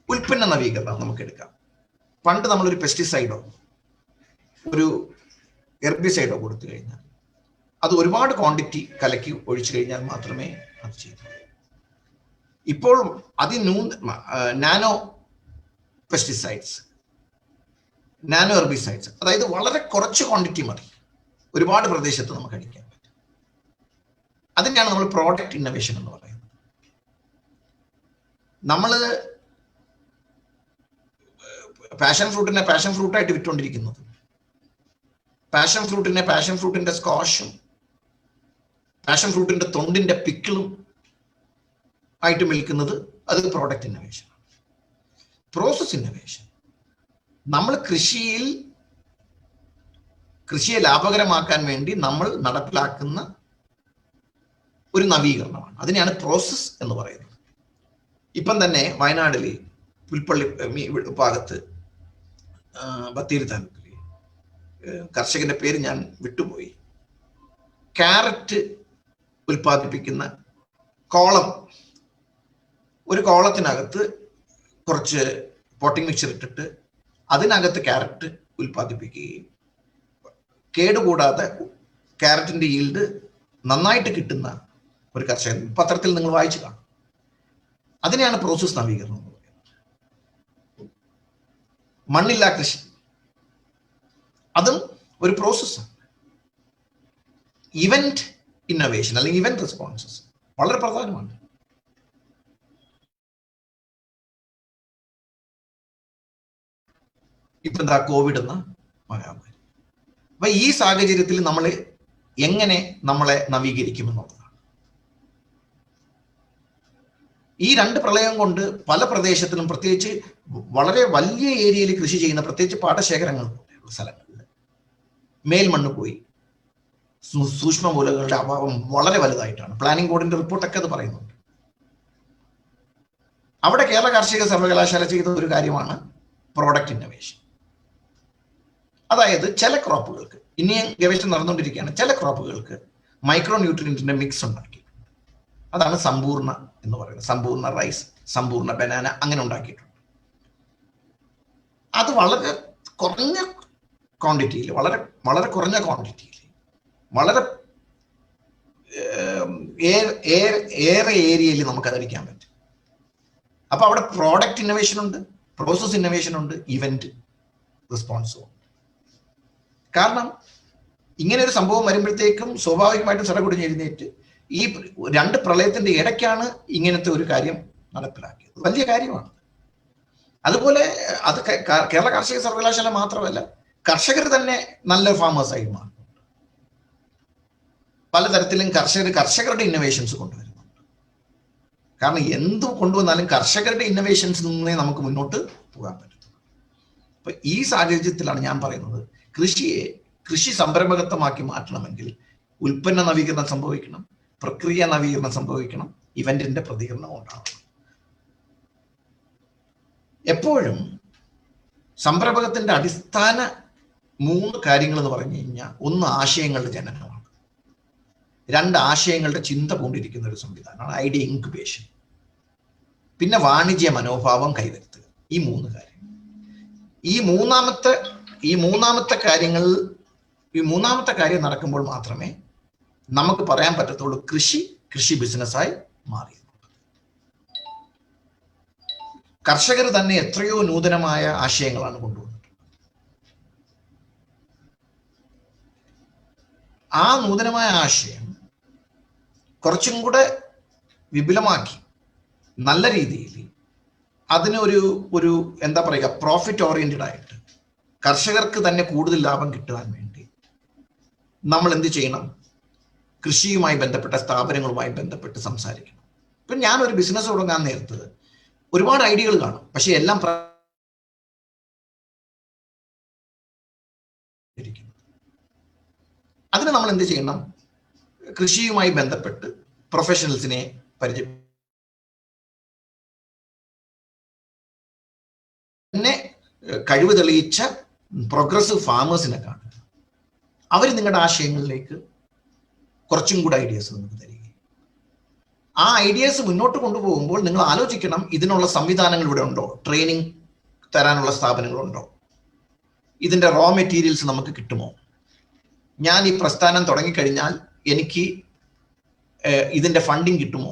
ഉൽപ്പന്ന നവീകരണം നമുക്ക് എടുക്കാം. പണ്ട് നമ്മളൊരു പെസ്റ്റിസൈഡോ ഒരു ഹെർബിസൈഡോ കൊടുത്തു കഴിഞ്ഞാൽ അത് ഒരുപാട് ക്വാണ്ടിറ്റി കലക്കി ഒഴിച്ചു കഴിഞ്ഞാൽ മാത്രമേ അത് ചെയ്തു. ഇപ്പോൾ നാനോ പെസ്റ്റിസൈഡ്സ്, നാനോ ഹെർബിസൈഡ്സ്, അതായത് വളരെ കുറച്ച് ക്വാണ്ടിറ്റി മതി, ഒരുപാട് പ്രദേശത്ത് നമുക്ക് അടിക്കാൻ പറ്റും. അതിനെയാണ് നമ്മൾ പ്രോഡക്റ്റ് ഇന്നോവേഷൻ എന്ന് പറയുന്നത്. നമ്മൾ പാഷൻ ഫ്രൂട്ടായിട്ട് വിറ്റുകൊണ്ടിരിക്കുന്നത്, പാഷൻ ഫ്രൂട്ടിന്റെ സ്ക്വാഷും പാഷൻ ഫ്രൂട്ടിന്റെ തൊണ്ടിന്റെ പിക്കിളും ആയിട്ട് വിൽക്കുന്നത്, അത് പ്രോഡക്റ്റ് ഇന്നോവേഷൻ. പ്രോസസ് ഇന്നോവേഷൻ നമ്മൾ കൃഷിയെ ലാഭകരമാക്കാൻ വേണ്ടി നമ്മൾ നടപ്പിലാക്കുന്ന ഒരു നവീകരണമാണ്. അതിനെയാണ് പ്രോസസ് എന്ന് പറയുന്നത്. ഇപ്പം തന്നെ വയനാട്ടിൽ പുൽപ്പള്ളി ഭാഗത്ത് ബത്തേരി താലൂക്കിൽ കർഷകന്റെ പേര് ഞാൻ വിട്ടുപോയി, ക്യാരറ്റ് ഉൽപ്പാദിപ്പിക്കുന്ന ഒരു കോളത്തിനകത്ത് കുറച്ച് പോട്ടിംഗ് മിക്സർ ഇട്ടിട്ട് അതിനകത്ത് ക്യാരറ്റ് ഉൽപ്പാദിപ്പിക്കുകയും കേടുകൂടാതെ ക്യാരറ്റിന്റെ ഈൽഡ് നന്നായിട്ട് കിട്ടുന്ന ഒരു കർഷകൻ പത്രത്തിൽ നിങ്ങൾ വായിച്ചു കാണും. അതിനെയാണ് പ്രോസസ് നവീകരണം എന്ന് പറയുന്നത്. മണ്ണില്ലാ കൃഷി, അതും ഒരു പ്രോസസ്സാണ്. ഇവന്റ് ഇന്നോവേഷൻ അല്ലെങ്കിൽ ഇവന്റ് റെസ്പോൺസസ് വളരെ പ്രധാനമാണ്. ഇപ്പൊ എന്താ കോവിഡ് എന്ന മഹാമാരി. അപ്പൊ ഈ സാഹചര്യത്തിൽ നമ്മൾ എങ്ങനെ നമ്മളെ നവീകരിക്കുമെന്നുള്ളതാണ്. ഈ 2 പ്രളയം കൊണ്ട് പല പ്രദേശത്തിലും, പ്രത്യേകിച്ച് വളരെ വലിയ ഏരിയയിൽ കൃഷി ചെയ്യുന്ന, പ്രത്യേകിച്ച് പാടശേഖരങ്ങൾ പോലെയുള്ള സ്ഥലങ്ങളിൽ മേൽമണ്ണ് പോയി, സൂക്ഷ്മമൂലകളുടെ അഭാവം വളരെ വലുതായിട്ടാണ്. പ്ലാനിംഗ് ബോർഡിന്റെ റിപ്പോർട്ടൊക്കെ അത് പറയുന്നുണ്ട്. അവിടെ കേരള കാർഷിക സർവകലാശാല ചെയ്ത ഒരു കാര്യമാണ് പ്രോഡക്റ്റ് ഇന്നോവേഷൻ. അതായത് ചില ക്രോപ്പുകൾക്ക്, ഇനിയും ഗവേഷണം നടന്നുകൊണ്ടിരിക്കുകയാണ്, ചില ക്രോപ്പുകൾക്ക് മൈക്രോ ന്യൂട്രിയന്റിന്റെ മിക്സ് ഉണ്ടാക്കി. അതാണ് സമ്പൂർണ്ണ എന്ന് പറയുന്നത്. സമ്പൂർണ്ണ റൈസ്, സമ്പൂർണ്ണ ബനാന, അങ്ങനെ ഉണ്ടാക്കിയിട്ടുണ്ട്. അത് വളരെ കുറഞ്ഞ ക്വാണ്ടിറ്റിയിൽ, വളരെ വളരെ കുറഞ്ഞ ക്വാണ്ടിറ്റിയിൽ, വളരെ ഏറെ ഏരിയയിൽ നമുക്ക് അതടിക്കാൻ പറ്റും. അപ്പൊ അവിടെ പ്രോഡക്റ്റ് ഇന്നോവേഷൻ ഉണ്ട്, പ്രോസസ് ഇന്നോവേഷൻ ഉണ്ട്, ഇവന്റ് റെസ്പോൺസും ഉണ്ട്. കാരണം ഇങ്ങനെ ഒരു സംഭവം വരുമ്പോഴത്തേക്കും സ്വാഭാവികമായിട്ടും സടകുടിഞ്ഞ് എഴുന്നേറ്റ്, ഈ 2 പ്രളയത്തിന്റെ ഇടയ്ക്കാണ് ഇങ്ങനത്തെ ഒരു കാര്യം നടപ്പിലാക്കിയത്. വലിയ കാര്യമാണ്. അതുപോലെ അത് കേരള കാർഷിക സർവകലാശാല മാത്രമല്ല, കർഷകർ തന്നെ നല്ല ഫാമേഴ്സായി മാറും. പലതരത്തിലും കർഷകരുടെ ഇന്നോവേഷൻസ് കൊണ്ടുവരുന്നുണ്ട്. കാരണം എന്ത് കൊണ്ടുവന്നാലും കർഷകരുടെ ഇന്നോവേഷൻസിൽ നിന്നേ നമുക്ക് മുന്നോട്ട് പോകാൻ പറ്റും. അപ്പൊ ഈ സാഹചര്യത്തിലാണ് ഞാൻ പറയുന്നത്, കൃഷി സംരംഭകത്വമാക്കി മാറ്റണമെങ്കിൽ ഉൽപ്പന്ന നവീകരണം സംഭവിക്കണം, പ്രക്രിയ നവീകരണം സംഭവിക്കണം, ഇവന്റിന്റെ പ്രതികരണം ഉണ്ടാവണം. എപ്പോഴും സംരംഭകത്തിന്റെ അടിസ്ഥാന 3 കാര്യങ്ങൾ എന്ന് പറഞ്ഞു കഴിഞ്ഞാൽ, 1 ആശയങ്ങളുടെ ജനനമാണ്, 2 ആശയങ്ങളുടെ ചിന്ത കൊണ്ടിരിക്കുന്ന ഒരു സംവിധാനമാണ് ഐഡിയ ഇൻക്യുബേഷൻ, പിന്നെ വാണിജ്യ മനോഭാവം കൈവരുത്തുക. ഈ 3 കാര്യം. ഈ മൂന്നാമത്തെ കാര്യം നടക്കുമ്പോൾ മാത്രമേ നമുക്ക് പറയാൻ പറ്റത്തുള്ളൂ കൃഷി ബിസിനസ്സായി മാറി. കർഷകർ തന്നെ എത്രയോ നൂതനമായ ആശയങ്ങളാണ് കൊണ്ടുവന്നിട്ടുള്ളത്. ആ നൂതനമായ ആശയം കുറച്ചും കൂടെ വിപുലമാക്കി നല്ല രീതിയിൽ അതിന് ഒരു എന്താ പറയുക, പ്രോഫിറ്റ് ഓറിയന്റഡ് ആയിട്ട് കർഷകർക്ക് തന്നെ കൂടുതൽ ലാഭം കിട്ടുവാൻ വേണ്ടി നമ്മൾ എന്ത് ചെയ്യണം? കൃഷിയുമായി ബന്ധപ്പെട്ട സ്ഥാപനങ്ങളുമായി ബന്ധപ്പെട്ട് സംസാരിക്കണം. ഇപ്പം ഞാനൊരു ബിസിനസ് തുടങ്ങാൻ നേരത്ത് ഒരുപാട് ഐഡിയകൾ കാണും, പക്ഷെ എല്ലാം അതിന് നമ്മൾ എന്ത് ചെയ്യണം? കൃഷിയുമായി ബന്ധപ്പെട്ട് പ്രൊഫഷണൽസിനെ പരിചയം, പിന്നെ കഴിവ് തെളിയിച്ച പ്രോഗ്രസീവ് ഫാമേഴ്സിനെ കാണുക. അവർ നിങ്ങളുടെ ആശയങ്ങളിലേക്ക് കുറച്ചും കൂടെ ഐഡിയാസ് നിങ്ങൾക്ക് തരികയും, ആ ഐഡിയാസ് മുന്നോട്ട് കൊണ്ടുപോകുമ്പോൾ നിങ്ങൾ ആലോചിക്കണം, ഇതിനുള്ള സംവിധാനങ്ങൾ ഇവിടെ ഉണ്ടോ? ട്രെയിനിങ് തരാനുള്ള സ്ഥാപനങ്ങളുണ്ടോ? ഇതിന്റെ റോ മെറ്റീരിയൽസ് നമുക്ക് കിട്ടുമോ? ഞാൻ ഈ പ്രസ്ഥാനം തുടങ്ങിക്കഴിഞ്ഞാൽ എനിക്ക് ഇതിന്റെ ഫണ്ടിങ് കിട്ടുമോ?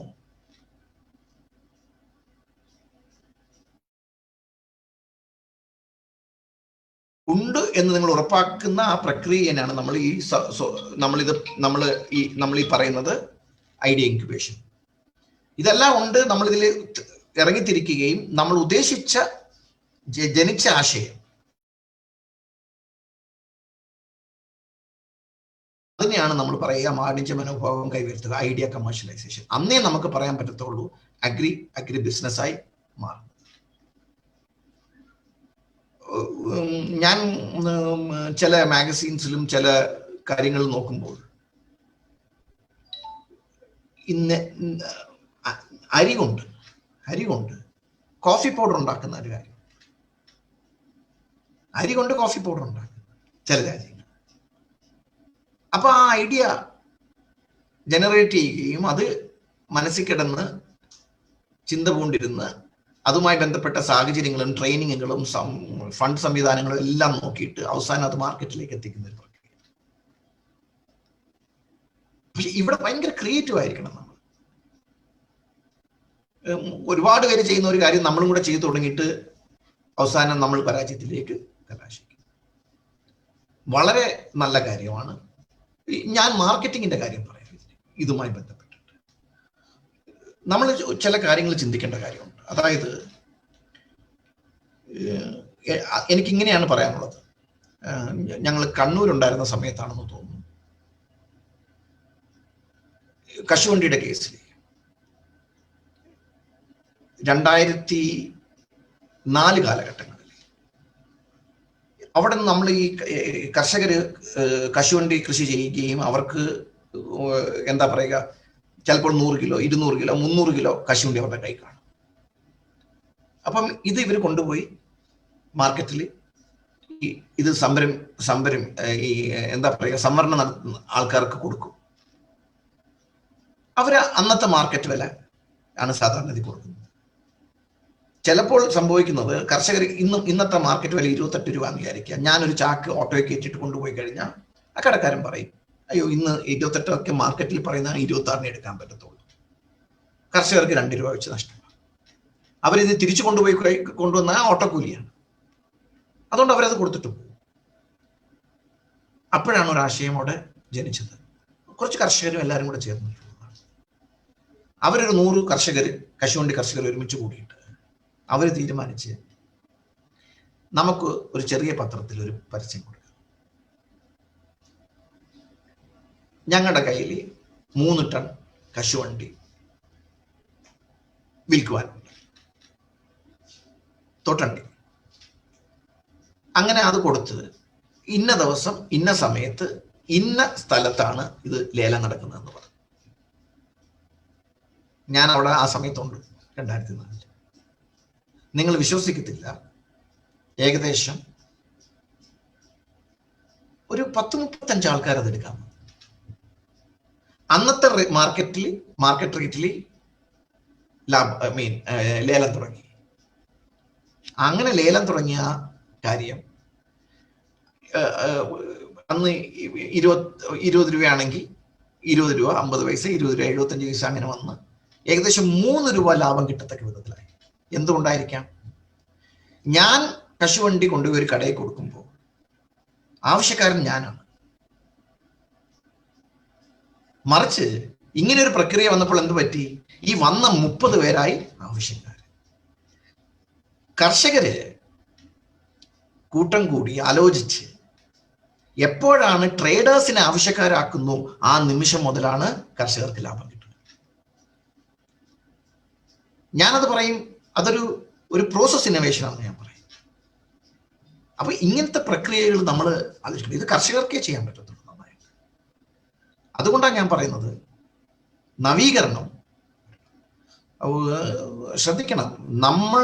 ഉണ്ട് എന്ന് നിങ്ങൾ ഉറപ്പാക്കുന്ന ആ പ്രക്രിയയാണ് നമ്മൾ ഈ പറയുന്നത് ഐഡിയ ഇൻക്യുബേഷൻ. ഇതെല്ലാം ഉണ്ട്. നമ്മൾ ഇതിൽ ഇറങ്ങിത്തിരിക്കുകയും നമ്മൾ ഉദ്ദേശിച്ച ജനിച്ച ആശയം അതിനെയാണ് നമ്മൾ പറയുക വാണിജ്യ മനോഭാവം കൈവരുത്തുക, ഐഡിയ കമേഴ്ഷ്യലൈസേഷൻ. അന്നേ നമുക്ക് പറയാൻ പറ്റത്തുള്ളൂ അഗ്രി ബിസിനസ്സായി മാറും. ഞാൻ ചില മാഗസീൻസിലും ചില കാര്യങ്ങൾ നോക്കുമ്പോൾ ഇന്ന് അരി കൊണ്ട് കോഫി പൗഡർ ഉണ്ടാക്കുന്ന ഒരു കാര്യം, അരി കൊണ്ട് കോഫി പൗഡർ ഉണ്ടാക്കുന്ന ചില രാജ്യങ്ങൾ. അപ്പൊ ആ ഐഡിയ ജനറേറ്റ് ചെയ്യുകയും അത് മനസ്സിൽ കിടന്ന് ചിന്ത പൂണ്ടിരുന്ന് അതുമായി ബന്ധപ്പെട്ട സാഹചര്യങ്ങളും ട്രെയിനിങ്ങുകളും ഫണ്ട് സംവിധാനങ്ങളും എല്ലാം നോക്കിയിട്ട് അവസാനം അത് മാർക്കറ്റിലേക്ക് എത്തിക്കുന്ന ഒരു പ്രക്രിയ. പക്ഷെ ഇവിടെ ഭയങ്കര ക്രിയേറ്റീവ് ആയിരിക്കണം നമ്മൾ. ഒരുപാട് പേര് ചെയ്യുന്ന ഒരു കാര്യം നമ്മളും കൂടെ ചെയ്തു തുടങ്ങിയിട്ട് അവസാനം നമ്മൾ പരാജയത്തിലേക്ക് കലാശിക്കും. വളരെ നല്ല കാര്യമാണ്. ഞാൻ മാർക്കറ്റിങ്ങിന്റെ കാര്യം പറയാം. ഇതുമായി ബന്ധപ്പെട്ടിട്ട് നമ്മൾ ചില കാര്യങ്ങൾ ചിന്തിക്കേണ്ട കാര്യമുണ്ട്. അതായത് എനിക്കിങ്ങനെയാണ് പറയാനുള്ളത്. ഞങ്ങൾ കണ്ണൂരുണ്ടായിരുന്ന സമയത്താണെന്ന് തോന്നുന്നു, കശുവണ്ടിയുടെ കേസിൽ 2004 കാലഘട്ടങ്ങളിൽ അവിടെ നിന്ന് നമ്മൾ ഈ കർഷകർ കശുവണ്ടി കൃഷി ചെയ്യുകയും അവർക്ക് എന്താ പറയുക, ചിലപ്പോൾ 100 കിലോ 200 കിലോ 300 കിലോ കശുവണ്ടി അവരുടെ കൈ കാണും. അപ്പം ഇത് ഇവർ കൊണ്ടുപോയി മാർക്കറ്റിൽ ഇത് സംഭരം ഈ എന്താ പറയുക സംവരണം നടത്തുന്ന ആൾക്കാർക്ക് കൊടുക്കും. അവര് അന്നത്തെ മാർക്കറ്റ് വില ആണ് സാധാരണ ഇത് കൊടുക്കുന്നത്. ചിലപ്പോൾ സംഭവിക്കുന്നത് കർഷകർ ഇന്നത്തെ മാർക്കറ്റ് വില 28 രൂപ എന്ന് വിചാരിക്കുക. ഞാനൊരു ചാക്ക് ഓട്ടോയിൽ കയറ്റിട്ട് കൊണ്ടുപോയി കഴിഞ്ഞാൽ ആ കടക്കാരൻ പറയും, അയ്യോ ഇന്ന് 28 ഒക്കെ മാർക്കറ്റിൽ പറയുന്ന 26 എടുക്കാൻ പറ്റത്തുള്ളൂ. കർഷകർക്ക് 2 രൂപ വെച്ച് നഷ്ടമാണ്. അവരിത് തിരിച്ചു കൊണ്ടുവന്ന ഓട്ടോക്കൂലിയാണ്. അതുകൊണ്ട് അവരത് കൊടുത്തിട്ട് പോകും. അപ്പോഴാണ് ഒരു ആശയം അവിടെ ജനിച്ചത്. കുറച്ച് കർഷകരും എല്ലാവരും കൂടെ ചേർന്നിട്ടുള്ളതാണ്. അവരൊരു 100 കശുവണ്ടി കർഷകർ ഒരുമിച്ച് കൂടിയിട്ട് അവർ തീരുമാനിച്ച് നമുക്ക് ഒരു ചെറിയ പത്രത്തിൽ ഒരു പരസ്യം കൊടുക്കാം. ഞങ്ങളുടെ കയ്യിൽ 3 ടൺ കശുവണ്ടി വിൽക്കുവാനുണ്ട്, തോട്ടണ്ടി. അങ്ങനെ അത് കൊടുത്ത് ഇന്ന ദിവസം ഇന്ന സമയത്ത് ഇന്ന സ്ഥലത്താണ് ഇത് ലേലം നടക്കുന്നതെന്ന് പറഞ്ഞു. ഞാൻ അവിടെ ആ സമയത്തുണ്ട് 2004. നിങ്ങൾ വിശ്വസിക്കത്തില്ല, ഏകദേശം ഒരു 10-35 ആൾക്കാർ അതെടുക്കാം. അന്നത്തെ മാർക്കറ്റ് റേറ്റിൽ ലേലം തുടങ്ങി. അങ്ങനെ ലേലം തുടങ്ങിയ കാര്യം അന്ന് 20 രൂപയാണെങ്കിൽ 20 രൂപ 50 പൈസ, 20 രൂപ 75 പൈസ, അങ്ങനെ വന്ന് ഏകദേശം 3 രൂപ ലാഭം കിട്ടത്തക്ക വിധത്തിലായി. എന്തുകൊണ്ടായിരിക്കാം? ഞാൻ കശുവണ്ടി കൊണ്ടുപോയി ഒരു കടയിൽ കൊടുക്കുമ്പോൾ ആവശ്യക്കാരൻ ഞാനാണ്. മറിച്ച് ഇങ്ങനെ ഒരു പ്രക്രിയ വന്നപ്പോൾ എന്ത് പറ്റി? ഈ വന്ന 30 പേരായി ആവശ്യക്കാർ. കർഷകര് കൂട്ടം കൂടി ആലോചിച്ച് എപ്പോഴാണ് ട്രേഡേഴ്സിനെ ആവശ്യക്കാരാക്കുന്നു ആ നിമിഷം മുതലാണ് കർഷകർക്ക് ലാഭം കിട്ടുന്നത്. ഞാനത് പറയും, അതൊരു പ്രോസസ് ഇന്നോവേഷൻ ആണെന്ന് ഞാൻ പറയും. അപ്പൊ ഇങ്ങനത്തെ പ്രക്രിയകൾ നമ്മൾ ആലോചിക്കണം. ഇത് കർഷകർക്കേ ചെയ്യാൻ പറ്റത്തുള്ളൂ നന്നായിട്ട്. അതുകൊണ്ടാണ് ഞാൻ പറയുന്നത്, നവീകരണം ശ്രദ്ധിക്കണം. നമ്മൾ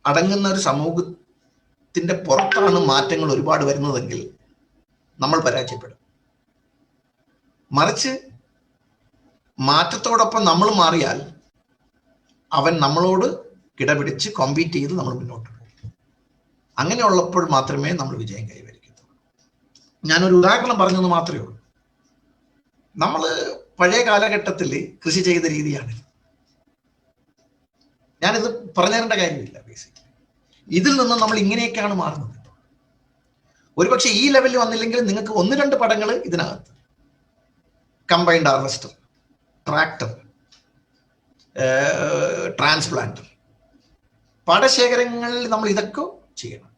അടങ്ങുന്ന ഒരു സമൂഹത്തിന്റെ പുറത്താണ് മാറ്റങ്ങൾ ഒരുപാട് വരുന്നതെങ്കിൽ നമ്മൾ പരാജയപ്പെടും. മറിച്ച് മാറ്റത്തോടൊപ്പം നമ്മൾ മാറിയാൽ അവൻ നമ്മളോട് കിടപിടിച്ച് കോമ്പീറ്റ് ചെയ്ത് നമ്മൾ മുന്നോട്ട് പോകും. അങ്ങനെയുള്ളപ്പോൾ മാത്രമേ നമ്മൾ വിജയം കൈവരിക്കത്തുള്ളൂ. ഞാനൊരു ഉദാഹരണം പറഞ്ഞെന്ന് മാത്രമേ ഉള്ളൂ. നമ്മൾ പഴയ കാലഘട്ടത്തിൽ കൃഷി ചെയ്ത രീതിയാണ്. ഞാനിത് പറഞ്ഞു തരേണ്ട കാര്യമില്ല. ബേസിക്കലി ഇതിൽ നിന്ന് നമ്മൾ ഇങ്ങനെയൊക്കെയാണ് മാറുന്നത്. ഒരുപക്ഷെ ഈ ലെവലിൽ വന്നില്ലെങ്കിൽ നിങ്ങൾക്ക് 1-2 പടങ്ങൾ ഇതിനകത്ത്, കമ്പൈൻഡ് ഹാർവെസ്റ്റർ, ട്രാക്ടർ, ട്രാൻസ്പ്ലാന്റർ, പാടശേഖരങ്ങളിൽ നമ്മൾ ഇതൊക്കെ ചെയ്യണം.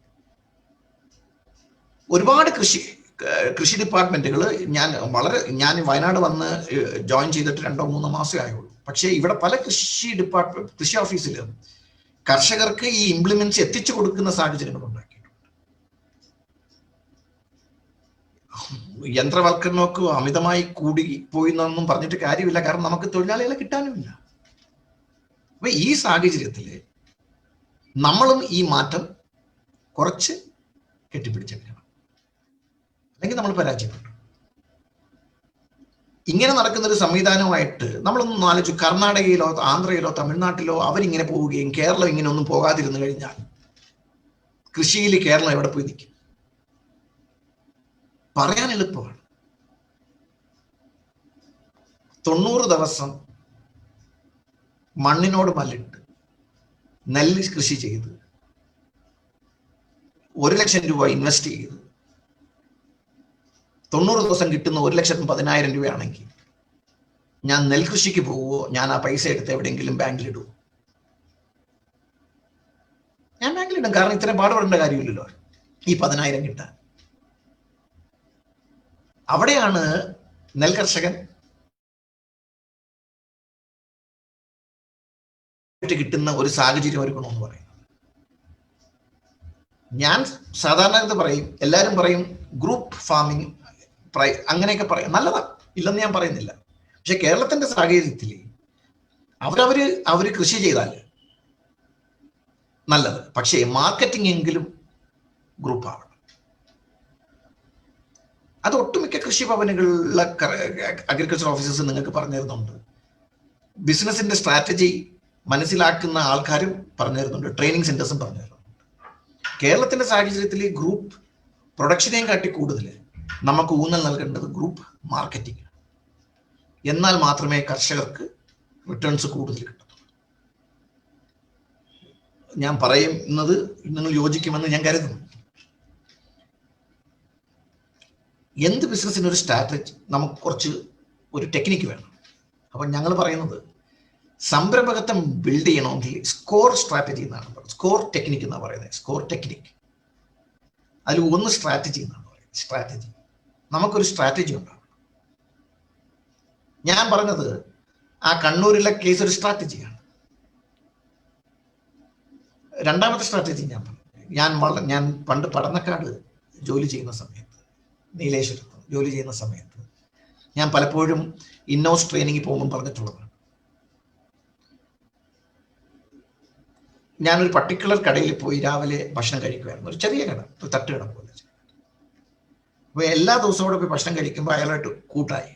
ഒരുപാട് കൃഷി ഡിപ്പാർട്ട്മെന്റുകൾ ഞാൻ വയനാട് വന്ന് ജോയിൻ ചെയ്തിട്ട് 2-3 മാസമേ ആയുള്ളൂ. പക്ഷേ ഇവിടെ പല കൃഷി ഓഫീസിലും കർഷകർക്ക് ഈ ഇംപ്ലിമെന്റ്സ് എത്തിച്ചു കൊടുക്കുന്ന സാഹചര്യങ്ങൾ ഉണ്ടാക്കിയിട്ടുണ്ട്. യന്ത്രവൽക്കരണമൊക്കെ അമിതമായി കൂടി പോയി എന്നൊന്നും പറഞ്ഞിട്ട് കാര്യമില്ല. കാരണം നമുക്ക് തൊഴിലാളികളെ കിട്ടാനുമില്ല. അപ്പൊ ഈ സാഹചര്യത്തിൽ നമ്മളും ഈ മാറ്റം കുറച്ച് കെട്ടിപ്പിടിച്ചെടുക്കണം, അല്ലെങ്കിൽ നമ്മൾ പരാജയപ്പെട്ടു. ഇങ്ങനെ നടക്കുന്ന ഒരു സംവിധാനമായിട്ട് നമ്മളൊന്നും ആലോചിച്ചു. കർണാടകയിലോ ആന്ധ്രയിലോ തമിഴ്നാട്ടിലോ അവരിങ്ങനെ പോവുകയും കേരളം ഇങ്ങനെ ഒന്നും പോകാതിരുന്നു കഴിഞ്ഞാൽ കൃഷിയിൽ കേരളം എവിടെ പോയി നിൽക്കും? പറയാൻ എളുപ്പമാണ്. 90 ദിവസം മണ്ണിനോട് മല്ലിട്ട് നെല്ല് കൃഷി ചെയ്ത് 1 ലക്ഷം രൂപ ഇൻവെസ്റ്റ് ചെയ്ത് 90 ദിവസം കിട്ടുന്ന 1,10,000 രൂപയാണെങ്കിൽ ഞാൻ നെൽകൃഷിക്ക് പോവുമോ? ഞാൻ ആ പൈസ എടുത്ത് എവിടെയെങ്കിലും ബാങ്കിലിടുമോ? ഞാൻ ബാങ്കിൽ അക്കൗണ്ടിലിടും. കാരണം ഇത്രയും പാടുപെടേണ്ട കാര്യമില്ലല്ലോ ഈ 10,000 കിട്ടാൻ. അവിടെയാണ് നെൽകർഷകൻ കിട്ടുന്ന ഒരു സാഹചര്യം ഒരുക്കണമെന്ന് പറയുന്നത്. ഞാൻ സാധാരണ പറയും, എല്ലാവരും പറയും ഗ്രൂപ്പ് ഫാമിംഗ് അങ്ങനെയൊക്കെ പറയും, നല്ലതാ, ഇല്ലെന്ന് ഞാൻ പറയുന്നില്ല. പക്ഷെ കേരളത്തിന്റെ സാഹചര്യത്തിൽ അവര് കൃഷി ചെയ്താൽ നല്ലത്, പക്ഷേ മാർക്കറ്റിംഗ് എങ്കിലും ഗ്രൂപ്പ് ആവണം. അത് ഒട്ടുമിക്ക കൃഷിഭവനുകളിലെ അഗ്രികൾച്ചർ ഓഫീസേഴ്സ് നിങ്ങൾക്ക് പറഞ്ഞു തരുന്നുണ്ട്. ബിസിനസിന്റെ സ്ട്രാറ്റജി മനസ്സിലാക്കുന്ന ആൾക്കാരും പറഞ്ഞു തരുന്നുണ്ട്, ട്രെയിനിങ് സെന്റേഴ്സും പറഞ്ഞു തരുന്നുണ്ട്. കേരളത്തിന്റെ സാഹചര്യത്തിൽ ഗ്രൂപ്പ് പ്രൊഡക്ഷനെയും കാട്ടി കൂടുതൽ നമുക്ക് ഊന്നൽ നൽകേണ്ടത് ഗ്രൂപ്പ് മാർക്കറ്റിംഗ്. എന്നാൽ മാത്രമേ കർഷകർക്ക് റിട്ടേൺസ് കൂടുതൽ കിട്ടത്തുള്ളൂ. ഞാൻ പറയുന്നത് നിങ്ങൾ യോജിക്കുമെന്ന് ഞാൻ കരുതുന്നു. എന്ത് ബിസിനസ്സിനൊരു സ്ട്രാറ്റജി, നമുക്ക് കുറച്ച് ഒരു ടെക്നിക്ക് വേണം. അപ്പം ഞങ്ങൾ പറയുന്നത് സംരംഭകത്വം ബിൽഡ് ചെയ്യണമെങ്കിൽ സ്കോർ സ്ട്രാറ്റജി എന്നാണ് പറയുന്നത്, സ്കോർ ടെക്നിക്ക് എന്നാണ് പറയുന്നത്. സ്കോർ ടെക്നിക്ക് അതിൽ ഒന്ന് സ്ട്രാറ്റജി എന്നാണ് പറയുന്നത്. സ്ട്രാറ്റജി, നമുക്കൊരു സ്ട്രാറ്റജി ഉണ്ടാവും. ഞാൻ പറഞ്ഞത് ആ കണ്ണൂരിലെ കേസ് ഒരു സ്ട്രാറ്റജിയാണ്. രണ്ടാമത്തെ സ്ട്രാറ്റജി ഞാൻ പണ്ട് പടന്നക്കാട് ജോലി ചെയ്യുന്ന സമയത്ത്, നീലേശ്വരത്ത് ജോലി ചെയ്യുന്ന സമയത്ത് ഞാൻ പലപ്പോഴും ഇന്നോസ് ട്രെയിനിങ് പോകുമ്പോൾ പറഞ്ഞിട്ടുള്ളതാണ്. ഞാനൊരു പർട്ടിക്കുലർ കടയിൽ പോയി രാവിലെ ഭക്ഷണം കഴിക്കുമായിരുന്നു. ഒരു ചെറിയ കട, ഒരു തട്ടുകട പോലെ. അപ്പോൾ എല്ലാ ദിവസവും കൂടെ പോയി ഭക്ഷണം കഴിക്കുമ്പോൾ അയാളായിട്ട് കൂട്ടായി.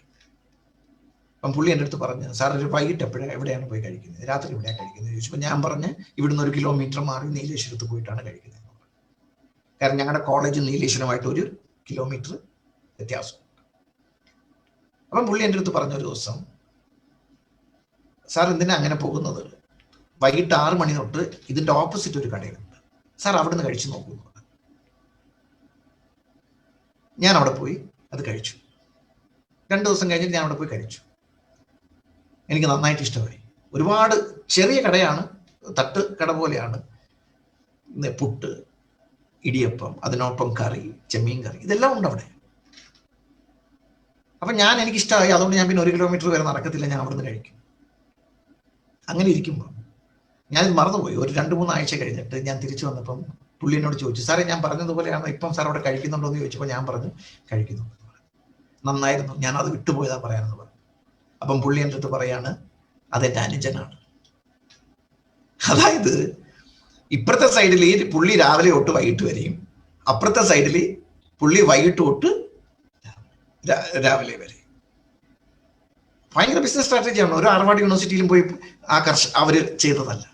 അപ്പം പുള്ളി എൻ്റെ അടുത്ത് പറഞ്ഞു, സാർ ഒരു വൈകിട്ട് എവിടെയാണ് പോയി കഴിക്കുന്നത്, രാത്രി എവിടെയാണ് കഴിക്കുന്നത് ചോദിച്ചപ്പോൾ ഞാൻ പറഞ്ഞ് ഇവിടുന്ന് 1 കിലോമീറ്റർ മാറി നീലേശ്വരത്ത് പോയിട്ടാണ് കഴിക്കുന്നത്. കാരണം ഞങ്ങളുടെ കോളേജ് നീലേശ്വരമായിട്ട് 1 കിലോമീറ്റർ വ്യത്യാസം. അപ്പം പുള്ളി എൻ്റെ അടുത്ത് പറഞ്ഞ ഒരു ദിവസം, സാർ എന്തിനാ അങ്ങനെ പോകുന്നത്, വൈകിട്ട് 6 മണി തൊട്ട് ഇതിൻ്റെ ഓപ്പോസിറ്റ് ഒരു കടയുണ്ട്, സാർ അവിടെ നിന്ന് കഴിച്ചു നോക്കുന്നു. ഞാൻ അവിടെ പോയി അത് കഴിച്ചു. 2 ദിവസം കഴിഞ്ഞിട്ട് ഞാൻ അവിടെ പോയി കഴിച്ചു. എനിക്ക് നന്നായിട്ട് ഇഷ്ടമായി. ഒരുപാട് ചെറിയ കടയാണ്, തട്ട് കട പോലെയാണ്. പുട്ട്, ഇടിയപ്പം, അതിനൊപ്പം കറി, ചെമ്മീൻ കറി, ഇതെല്ലാം ഉണ്ട് അവിടെ. അപ്പം എനിക്കിഷ്ടമായി. അതുകൊണ്ട് ഞാൻ പിന്നെ 1 കിലോമീറ്റർ വരെ നടക്കത്തില്ല, ഞാൻ അവിടെ നിന്ന് കഴിക്കും. അങ്ങനെ ഇരിക്കുമ്പോൾ ഞാനിത് മറന്നുപോയി. ഒരു 2-3 ആഴ്ച കഴിഞ്ഞിട്ട് ഞാൻ തിരിച്ചു വന്നപ്പം പുള്ളി എന്നോട് ചോദിച്ചു, സാറേ ഞാൻ പറഞ്ഞതുപോലെയാണ് ഇപ്പം സാർ അവിടെ കഴിക്കുന്നുണ്ടോ എന്ന് ചോദിച്ചപ്പോൾ ഞാൻ പറഞ്ഞു കഴിക്കുന്നുണ്ട്. നന്നായിരുന്നു, ഞാൻ അത് വിട്ടുപോയതാ പറയാനെന്ന് പറഞ്ഞു. അപ്പം പുള്ളി എൻ്റെ അടുത്ത് പറയാണ്, അതെൻ്റെ അനുജനാണ്. അതായത് ഇപ്പുറത്തെ സൈഡിൽ പുള്ളി രാവിലെ തൊട്ട് വൈകിട്ട് വരെയും, അപ്പുറത്തെ സൈഡിൽ പുള്ളി വൈകിട്ട് തൊട്ട് രാവിലെ വരെ. ഭയങ്കര ബിസിനസ് സ്ട്രാറ്റജിയാണ്. ഒരു ഹാർവാർഡ് യൂണിവേഴ്സിറ്റിയിലും പോയി അവര് ചെയ്തതല്ല.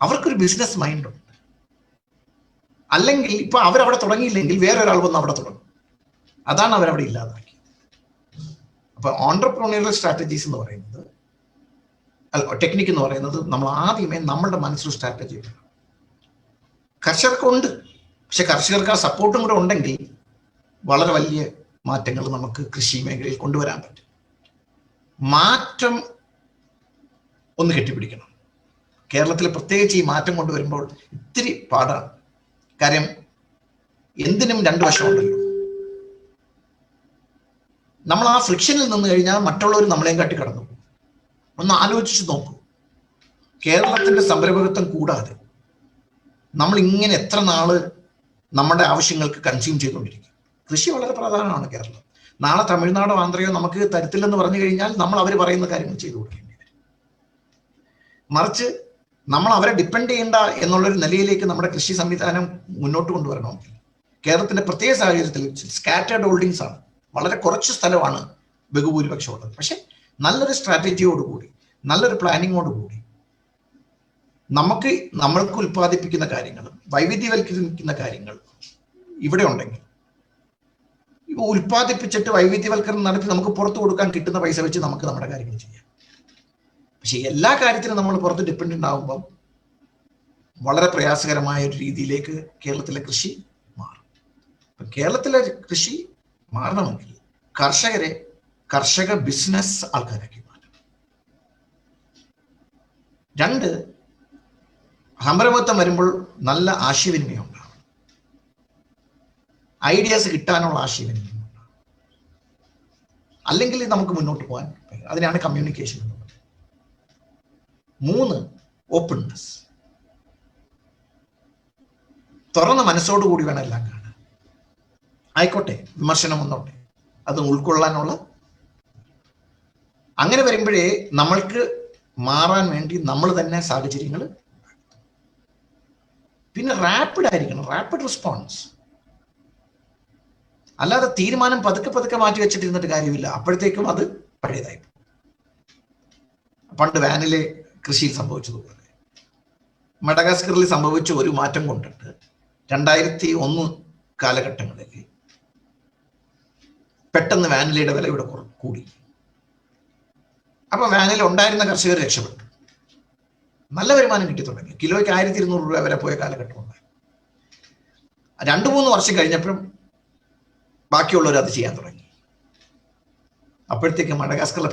അവർക്കൊരു ബിസിനസ് മൈൻഡുണ്ട്. അല്ലെങ്കിൽ ഇപ്പൊ അവരവിടെ തുടങ്ങിയില്ലെങ്കിൽ വേറെ ഒരാൾ വന്ന് അവിടെ തുടങ്ങും. അതാണ് അവരവിടെ ഇല്ലാതാക്കിയത്. അപ്പൊ ഓൺട്രപ്രണീറിയൽ സ്ട്രാറ്റജീസ് എന്ന് പറയുന്നത്, ടെക്നിക്ക് എന്ന് പറയുന്നത്, നമ്മൾ ആദ്യമേ നമ്മളുടെ മനസ്സിൽ സ്ട്രാറ്റജി വേണം. കർഷകർക്കുണ്ട്, പക്ഷെ കർഷകർക്ക് ആ സപ്പോർട്ടും കൂടെ ഉണ്ടെങ്കിൽ വളരെ വലിയ മാറ്റങ്ങൾ നമുക്ക് കൃഷി മേഖലയിൽ കൊണ്ടുവരാൻ പറ്റും. മാറ്റം ഒന്ന് കെട്ടിപ്പിടിക്കണം. കേരളത്തിൽ പ്രത്യേകിച്ച് ഈ മാറ്റം കൊണ്ടുവരുമ്പോൾ ഇത്തിരി പാടാണ്. കാര്യം എന്തിനും 2 വശമുണ്ടല്ലോ. നമ്മൾ ആ ഫ്രിക്ഷനിൽ നിന്ന് കഴിഞ്ഞാൽ മറ്റുള്ളവർ നമ്മളെയും കാട്ടി കടന്നു പോകും. ഒന്ന് ആലോചിച്ച് നോക്കൂ. കേരളത്തിന്റെ സംരംഭകത്വം കൂടാതെ നമ്മൾ ഇങ്ങനെ എത്ര നാള് നമ്മുടെ ആവശ്യങ്ങൾക്ക് കൺസ്യൂം ചെയ്തുകൊണ്ടിരിക്കും. കൃഷി വളരെ പ്രധാനമാണ് കേരളം. നാളെ തമിഴ്നാടോ ആന്ധ്രയോ നമുക്ക് തരത്തില്ലെന്ന് പറഞ്ഞു കഴിഞ്ഞാൽ നമ്മൾ അവർ പറയുന്ന കാര്യങ്ങൾ ചെയ്തു കൊടുക്കേണ്ടി വരും. മറിച്ച് നമ്മൾ അവരെ ഡിപ്പെൻഡ് ചെയ്യേണ്ട എന്നുള്ളൊരു നിലയിലേക്ക് നമ്മുടെ കൃഷി സംവിധാനം മുന്നോട്ട് കൊണ്ടുവരണമെങ്കിൽ കേരളത്തിന്റെ പ്രത്യേക സാഹചര്യത്തിൽ സ്കാറ്റേർഡ് ഹോൾഡിങ്സ് ആണ്. വളരെ കുറച്ച് സ്ഥലമാണ് ബഹുഭൂരിപക്ഷം ഉള്ളത്. പക്ഷെ നല്ലൊരു സ്ട്രാറ്റജിയോടുകൂടി, നല്ലൊരു പ്ലാനിങ്ങോടുകൂടി നമ്മൾക്ക് ഉൽപ്പാദിപ്പിക്കുന്ന കാര്യങ്ങൾ, വൈവിധ്യവൽക്കരിക്കുന്ന കാര്യങ്ങൾ ഇവിടെ ഉണ്ടെങ്കിൽ, ഉൽപ്പാദിപ്പിച്ചിട്ട് വൈവിധ്യവൽക്കരണം നടത്തി നമുക്ക് പുറത്തു കൊടുക്കാൻ കിട്ടുന്ന പൈസ വെച്ച് നമുക്ക് നമ്മുടെ കാര്യങ്ങൾ ചെയ്യാം. പക്ഷെ എല്ലാ കാര്യത്തിലും നമ്മൾ പുറത്ത് ഡിപ്പെൻഡൻ്റ് ആകുമ്പോൾ വളരെ പ്രയാസകരമായ ഒരു രീതിയിലേക്ക് കേരളത്തിലെ കൃഷി മാറും. അപ്പം കേരളത്തിലെ കൃഷി മാറണമെങ്കിൽ കർഷക ബിസിനസ് ആൾക്കാരാക്കി മാറ്റണം. 2, സംരംഭത്വം വരുമ്പോൾ നല്ല ആശയവിനിമയം ഉണ്ടാവും, ഐഡിയാസ് കിട്ടാനുള്ള ആശയവിനിമയം ഉണ്ടാവും, അല്ലെങ്കിൽ നമുക്ക് മുന്നോട്ട് പോകാൻ. അതിനാണ് കമ്മ്യൂണിക്കേഷൻ എന്ന് പറയുന്നത്. 3, ഓപ്പൺനെസ്. തുറന്ന മനസ്സോടുകൂടി വേണം എല്ലാം കാണാൻ. ആയിക്കോട്ടെ, വിമർശനം വന്നോട്ടെ, അത് ഉൾക്കൊള്ളാനുള്ള. അങ്ങനെ വരുമ്പോഴേ നമ്മൾക്ക് മാറാൻ വേണ്ടി നമ്മൾ തന്നെ സാഹചര്യങ്ങൾ. പിന്നെ റാപ്പിഡ് ആയിരിക്കണം, റാപ്പിഡ് റെസ്പോൺസ്. അല്ലാതെ തീരുമാനം പതുക്കെ പതുക്കെ മാറ്റി വെച്ചിട്ടിരുന്നിട്ട് കാര്യമില്ല, അപ്പോഴത്തേക്കും അത് പഴയതായി. പണ്ട് വാനിലെ കൃഷിയിൽ സംഭവിച്ചതുപോലെ മഡഗാസ്കറിൽ സംഭവിച്ച ഒരു മാറ്റം കൊണ്ടിട്ട് 2001 കാലഘട്ടങ്ങളിൽ പെട്ടെന്ന് വാനിലയുടെ വില ഇവിടെ കൂടി. അപ്പൊ വാനില ഉണ്ടായിരുന്ന കർഷകർ രക്ഷപ്പെട്ടു, നല്ല വരുമാനം കിട്ടി തുടങ്ങി. കിലോയ്ക്ക് 1200 രൂപ വരെ പോയ കാലഘട്ടം ഉണ്ടായി. 2-3 വർഷം കഴിഞ്ഞപ്പോഴും ബാക്കിയുള്ളവർ അത് ചെയ്യാൻ തുടങ്ങി. അപ്പോഴത്തേക്ക് മഡഗാസ്കറിലെ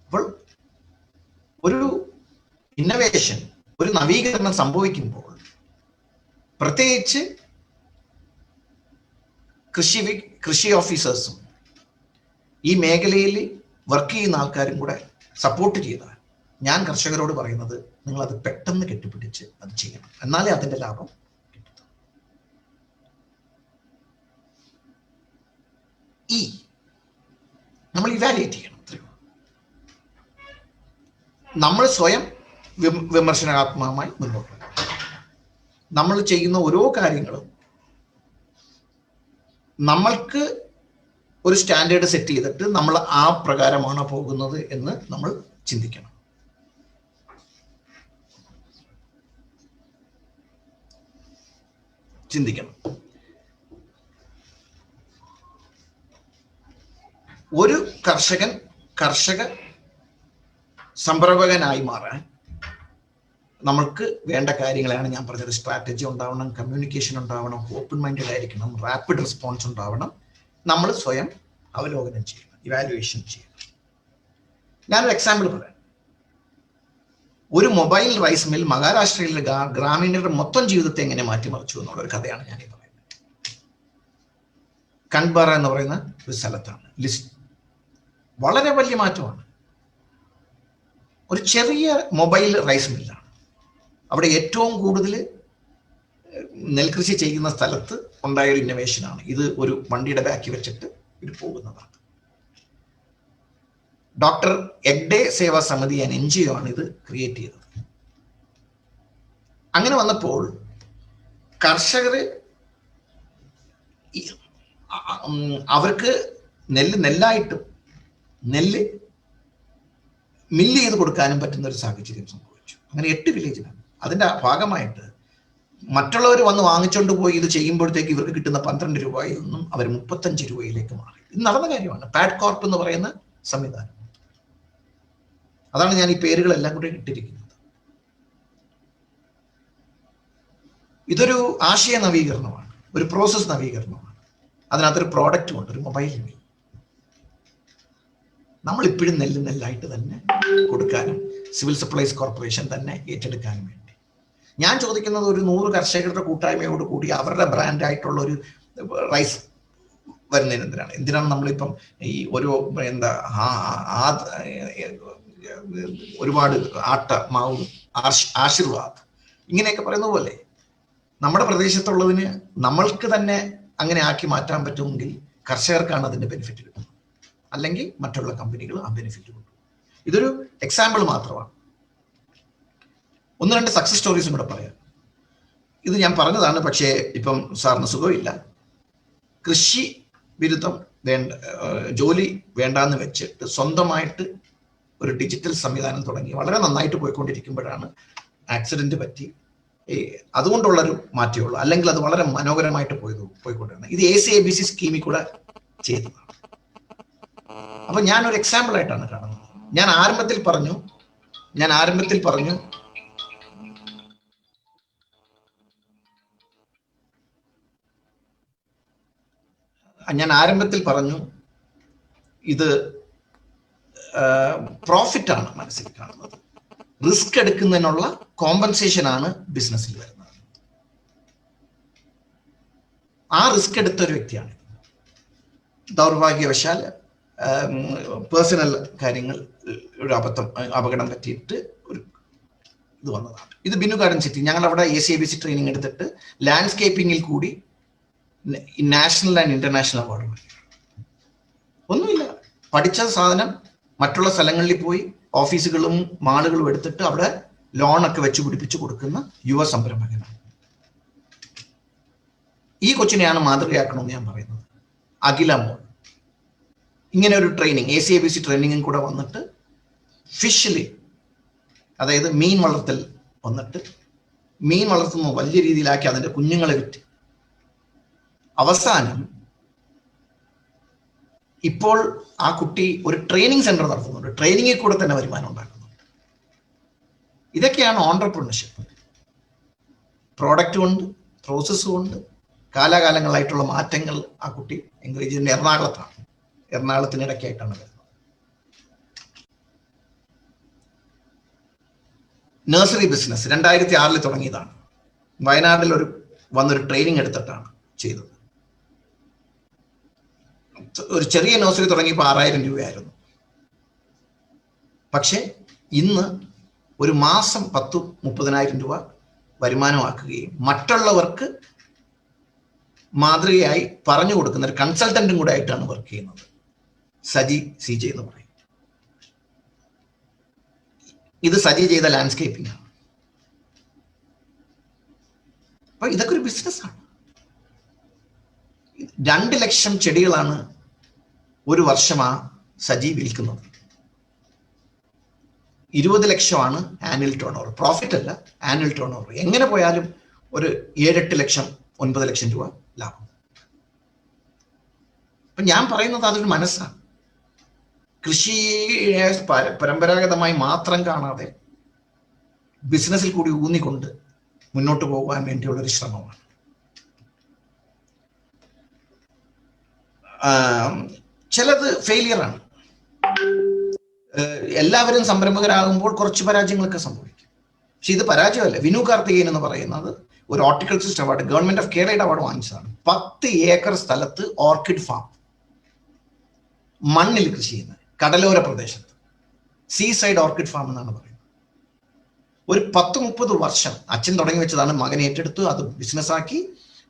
അപ്പോൾ ഒരു ഇന്നവേഷൻ, ഒരു നവീകരണം സംഭവിക്കുമ്പോൾ പ്രത്യേകിച്ച് കൃഷി ഓഫീസേഴ്സും ഈ മേഖലയിൽ വർക്ക് ചെയ്യുന്ന ആൾക്കാരും കൂടെ സപ്പോർട്ട് ചെയ്താൽ, ഞാൻ കർഷകരോട് പറയുന്നത് നിങ്ങൾ അത് പെട്ടെന്ന് കെട്ടിപ്പിടിച്ച് അത് ചെയ്യണം, എന്നാലേ അതിന്റെ ലാഭം കിട്ടും. നമ്മൾ ഇവാലുവേറ്റ് ചെയ്യണം. നമ്മൾ സ്വയം വിമർശനാത്മകമായി മുന്നോട്ട് പോകും. നമ്മൾ ചെയ്യുന്ന ഓരോ കാര്യങ്ങളും നമ്മൾക്ക് ഒരു സ്റ്റാൻഡേർഡ് സെറ്റ് ചെയ്തിട്ട് നമ്മൾ ആ പ്രകാരമാണോ പോകുന്നത് എന്ന് നമ്മൾ ചിന്തിക്കണം. ഒരു കർഷക സംരംഭകനായി മാറാൻ നമ്മൾക്ക് വേണ്ട കാര്യങ്ങളാണ് ഞാൻ പറഞ്ഞത്. സ്ട്രാറ്റജി ഉണ്ടാവണം, കമ്മ്യൂണിക്കേഷൻ ഉണ്ടാവണം, ഓപ്പൺ മൈൻഡഡ് ആയിരിക്കണം, റാപ്പിഡ് റെസ്പോൺസ് ഉണ്ടാവണം, നമ്മൾ സ്വയം അവലോകനം ചെയ്യണം, ഇവാലുവേഷൻ ചെയ്യണം. ഞാനൊരു എക്സാമ്പിൾ പറയാം. ഒരു മൊബൈൽ റൈസ് മിൽ മഹാരാഷ്ട്രയിലെ ഗ്രാമീണരുടെ മൊത്തം ജീവിതത്തെ എങ്ങനെ മാറ്റിമറിച്ചു എന്നുള്ള ഒരു കഥയാണ് ഞാൻ ഈ പറയുന്നത്. കൺബാറ എന്ന് പറയുന്ന ഒരു സ്ഥലത്താണ്. വളരെ വലിയ മാറ്റമാണ്. ഒരു ചെറിയ മൊബൈൽ റൈസ് മില്ലാണ്. അവിടെ ഏറ്റവും കൂടുതൽ നെൽകൃഷി ചെയ്യുന്ന സ്ഥലത്ത് ഉണ്ടായ ഒരു ഇന്നോവേഷനാണ് ഇത്. ഒരു വണ്ടിയുടെ ബാക്കി വെച്ചിട്ട് ഇത് പോകുന്നതാണ്. ഡോക്ടർ എഗ്ഡേ സേവാ സമിതി NGO ആണ് ഇത് ക്രിയേറ്റ് ചെയ്തത്. അങ്ങനെ വന്നപ്പോൾ കർഷകർ അവർക്ക് നെല്ലായിട്ടും നെല്ല് മില്ല് ചെയ്ത് കൊടുക്കാനും പറ്റുന്ന ഒരു സാഹചര്യം സംഭവിച്ചു. അങ്ങനെ 8 വില്ലേജിലാണ്. അതിന്റെ ഭാഗമായിട്ട് മറ്റുള്ളവർ വന്ന് വാങ്ങിച്ചുകൊണ്ട് പോയി ഇത് ചെയ്യുമ്പോഴത്തേക്ക് ഇവർക്ക് കിട്ടുന്ന 12 രൂപയിൽ നിന്നും അവർ 35 രൂപയിലേക്ക് മാറി. ഇത് നടന്ന കാര്യമാണ്. പാഡ് കോർപ്പ് എന്ന് പറയുന്ന സംവിധാനം. അതാണ് ഞാൻ ഈ പേരുകളെല്ലാം കൂടി ഇട്ടിരിക്കുന്നത്. ഇതൊരു ആശയ നവീകരണമാണ്, ഒരു പ്രോസസ് നവീകരണമാണ്. അതിനകത്തൊരു പ്രോഡക്റ്റും ഉണ്ട്, ഒരു മൊബൈൽ മിൽ. നമ്മളിപ്പോഴും നെല്ലായിട്ട് തന്നെ കൊടുക്കാനും സിവിൽ സപ്ലൈസ് കോർപ്പറേഷൻ തന്നെ ഏറ്റെടുക്കാനും വേണ്ടി ഞാൻ ചോദിക്കുന്നത്, ഒരു 100 കർഷകരുടെ കൂട്ടായ്മയോട് കൂടി അവരുടെ ബ്രാൻഡായിട്ടുള്ള ഒരു റൈസ് വരുന്നതിന് എന്തിനാണ് നമ്മളിപ്പം ഈ ഒരു ഒരുപാട് ആട്ട മാവ് ആശീർവാദ് ഇങ്ങനെയൊക്കെ പറയുന്ന പോലെ നമ്മുടെ പ്രദേശത്തുള്ളതിന് നമ്മൾക്ക് തന്നെ അങ്ങനെ ആക്കി മാറ്റാൻ പറ്റുമെങ്കിൽ കർഷകർക്കാണ് അതിന്റെ ബെനിഫിറ്റ് കിട്ടുന്നത്, അല്ലെങ്കിൽ മറ്റുള്ള കമ്പനികൾ ആ ബെനിഫിറ്റ് കിട്ടും. ഇതൊരു എക്സാമ്പിൾ മാത്രമാണ്. 1-2 സക്സസ് സ്റ്റോറീസും കൂടെ പറയാം. ഇത് ഞാൻ പറഞ്ഞതാണ്, പക്ഷേ ഇപ്പം സാറിന് സുഖമില്ല. കൃഷി ബിരുദം ജോലി വേണ്ടാന്ന് വെച്ചിട്ട് സ്വന്തമായിട്ട് ഒരു ഡിജിറ്റൽ സംവിധാനം തുടങ്ങി വളരെ നന്നായിട്ട് പോയിക്കൊണ്ടിരിക്കുമ്പോഴാണ് ആക്സിഡന്റ് പറ്റി. അതുകൊണ്ടുള്ളൊരു മാറ്റമേ ഉള്ളൂ, അല്ലെങ്കിൽ അത് വളരെ മനോഹരമായിട്ട് പോയിക്കൊണ്ടിരുന്നത്. ഇത് ACABC സ്കീമിൽ കൂടെ ചെയ്തതാണ്. അപ്പൊ ഞാനൊരു എക്സാമ്പിൾ ആയിട്ടാണ് കാണുന്നത്. ഞാൻ ആരംഭത്തിൽ പറഞ്ഞു ഇത് പ്രോഫിറ്റ് ആണ് മനസ്സിൽ കാണുന്നത്. റിസ്ക് എടുക്കുന്നതിനുള്ള കോമ്പൻസേഷൻ ആണ് ബിസിനസ്സിൽ വരുന്നത്. ആ റിസ്ക് എടുത്ത ഒരു വ്യക്തിയാണ്. ദൗർഭാഗ്യവശാൽ പേഴ്സണൽ കാര്യങ്ങൾ ഒരു അപകടം പറ്റിയിട്ട് ഒരു ഇത് വന്നതാണ്. ഇത് ബിനു ഗാർഡൻ സിറ്റി. ഞങ്ങൾ അവിടെ ACABC ട്രെയിനിങ് എടുത്തിട്ട് ലാൻഡ്സ്കേപ്പിങ്ങിൽ കൂടി നാഷണൽ ആൻഡ് ഇന്റർനാഷണൽ അവാർഡ്. ഒന്നുമില്ല, പഠിച്ച സാധനം മറ്റുള്ള സ്ഥലങ്ങളിൽ പോയി ഓഫീസുകളും മാളുകളും എടുത്തിട്ട് അവിടെ ലോണൊക്കെ വെച്ച് പിടിപ്പിച്ച് കൊടുക്കുന്ന യുവ സംരംഭകനാണ്. ഈ കൊച്ചിനെയാണ് മാതൃകയാക്കണമെന്ന് ഞാൻ പറയുന്നത്. അഖില മോൾ ഇങ്ങനെ ഒരു ട്രെയിനിങ് ACABC ട്രെയിനിങ്ങും കൂടെ വന്നിട്ട് ഫിഷില്, അതായത് മീൻ വളർത്തൽ വന്നിട്ട് മീൻ വളർത്തുന്നു വലിയ രീതിയിലാക്കി അതിന്റെ കുഞ്ഞുങ്ങളെ വിറ്റ് അവസാനം ഇപ്പോൾ ആ കുട്ടി ഒരു ട്രെയിനിങ് സെന്റർ നടത്തുന്നുണ്ട്. ട്രെയിനിങ്ങിൽ കൂടെ തന്നെ വരുമാനം ഉണ്ടാക്കുന്നുണ്ട്. ഇതൊക്കെയാണ് ഓൺട്രപ്രണർഷിപ്പ്. പ്രോഡക്റ്റും ഉണ്ട്, പ്രോസസ്സും ഉണ്ട്, കാലാകാലങ്ങളായിട്ടുള്ള മാറ്റങ്ങൾ ആ കുട്ടി എൻകറേജ് ചെയ്യുന്ന എറണാകുളത്താണ്. എറണാകുളത്തിനിടയ്ക്കായിട്ടാണ് വരുന്നത്. നഴ്സറി ബിസിനസ് 2006 തുടങ്ങിയതാണ്. വയനാട്ടിൽ വന്നൊരു ട്രെയിനിങ് എടുത്തിട്ടാണ് ചെയ്തത്. ഒരു ചെറിയ നഴ്സറി തുടങ്ങിയപ്പോൾ 6000 രൂപയായിരുന്നു. പക്ഷെ ഇന്ന് ഒരു മാസം 10-30,000 രൂപ വരുമാനമാക്കുകയും മറ്റുള്ളവർക്ക് മാതൃകയായി പറഞ്ഞു കൊടുക്കുന്ന ഒരു കൺസൾട്ടന്റും കൂടെ ആയിട്ടാണ് വർക്ക് ചെയ്യുന്നത്. സജി CJ എന്ന് പറയും. ഇത് സജി ചെയ്ത ലാൻഡ്സ്കേപ്പിംഗ് ആണ്. അപ്പൊ ഇതൊക്കെ ഒരു ബിസിനസ്സാണ്. 2 ലക്ഷം ചെടികളാണ് ഒരു വർഷം ആ സജി വിൽക്കുന്നത്. 20 ലക്ഷമാണ് ആനുവൽ ടേൺ ഓവർ. പ്രോഫിറ്റ് അല്ല, ആനുവൽ ടേൺ ഓവർ. എങ്ങനെ പോയാലും ഒരു 7-8 ലക്ഷം 9 ലക്ഷം രൂപ ലാഭം. അപ്പൊ ഞാൻ പറയുന്നത് അതൊരു മനസ്സാണ്. കൃഷിയെ പരമ്പരാഗതമായി മാത്രം കാണാതെ ബിസിനസ്സിൽ കൂടി ഊന്നിക്കൊണ്ട് മുന്നോട്ട് പോകാൻ വേണ്ടിയുള്ളൊരു ശ്രമമാണ്. ചിലത് ഫെയിലിയറാണ്. എല്ലാവരും സംരംഭകരാകുമ്പോൾ കുറച്ച് പരാജയങ്ങളൊക്കെ സംഭവിക്കും. പക്ഷെ ഇത് പരാജയമല്ല. വിനു കാർത്തികേയൻ എന്ന് പറയുന്നത് ഒരു ഹോർട്ടിക്കൾച്ചറിസ്റ്റ് അവാർഡ്, ഗവൺമെന്റ് ഓഫ് കേരളയുടെ അവാർഡ് വാങ്ങിച്ചതാണ്. 10 ഏക്കർ സ്ഥലത്ത് ഓർക്കിഡ് ഫാം, മണ്ണിൽ കൃഷി ചെയ്യുന്നത്, കടലോര പ്രദേശത്ത് സീസൈഡ് ഓർക്കിഡ് ഫാം എന്നാണ് പറയുന്നത്. ഒരു 10-30 വർഷം അച്ഛൻ തുടങ്ങി വെച്ചതാണ്. മകൻ ഏറ്റെടുത്തു, അത് ബിസിനസ്സാക്കി.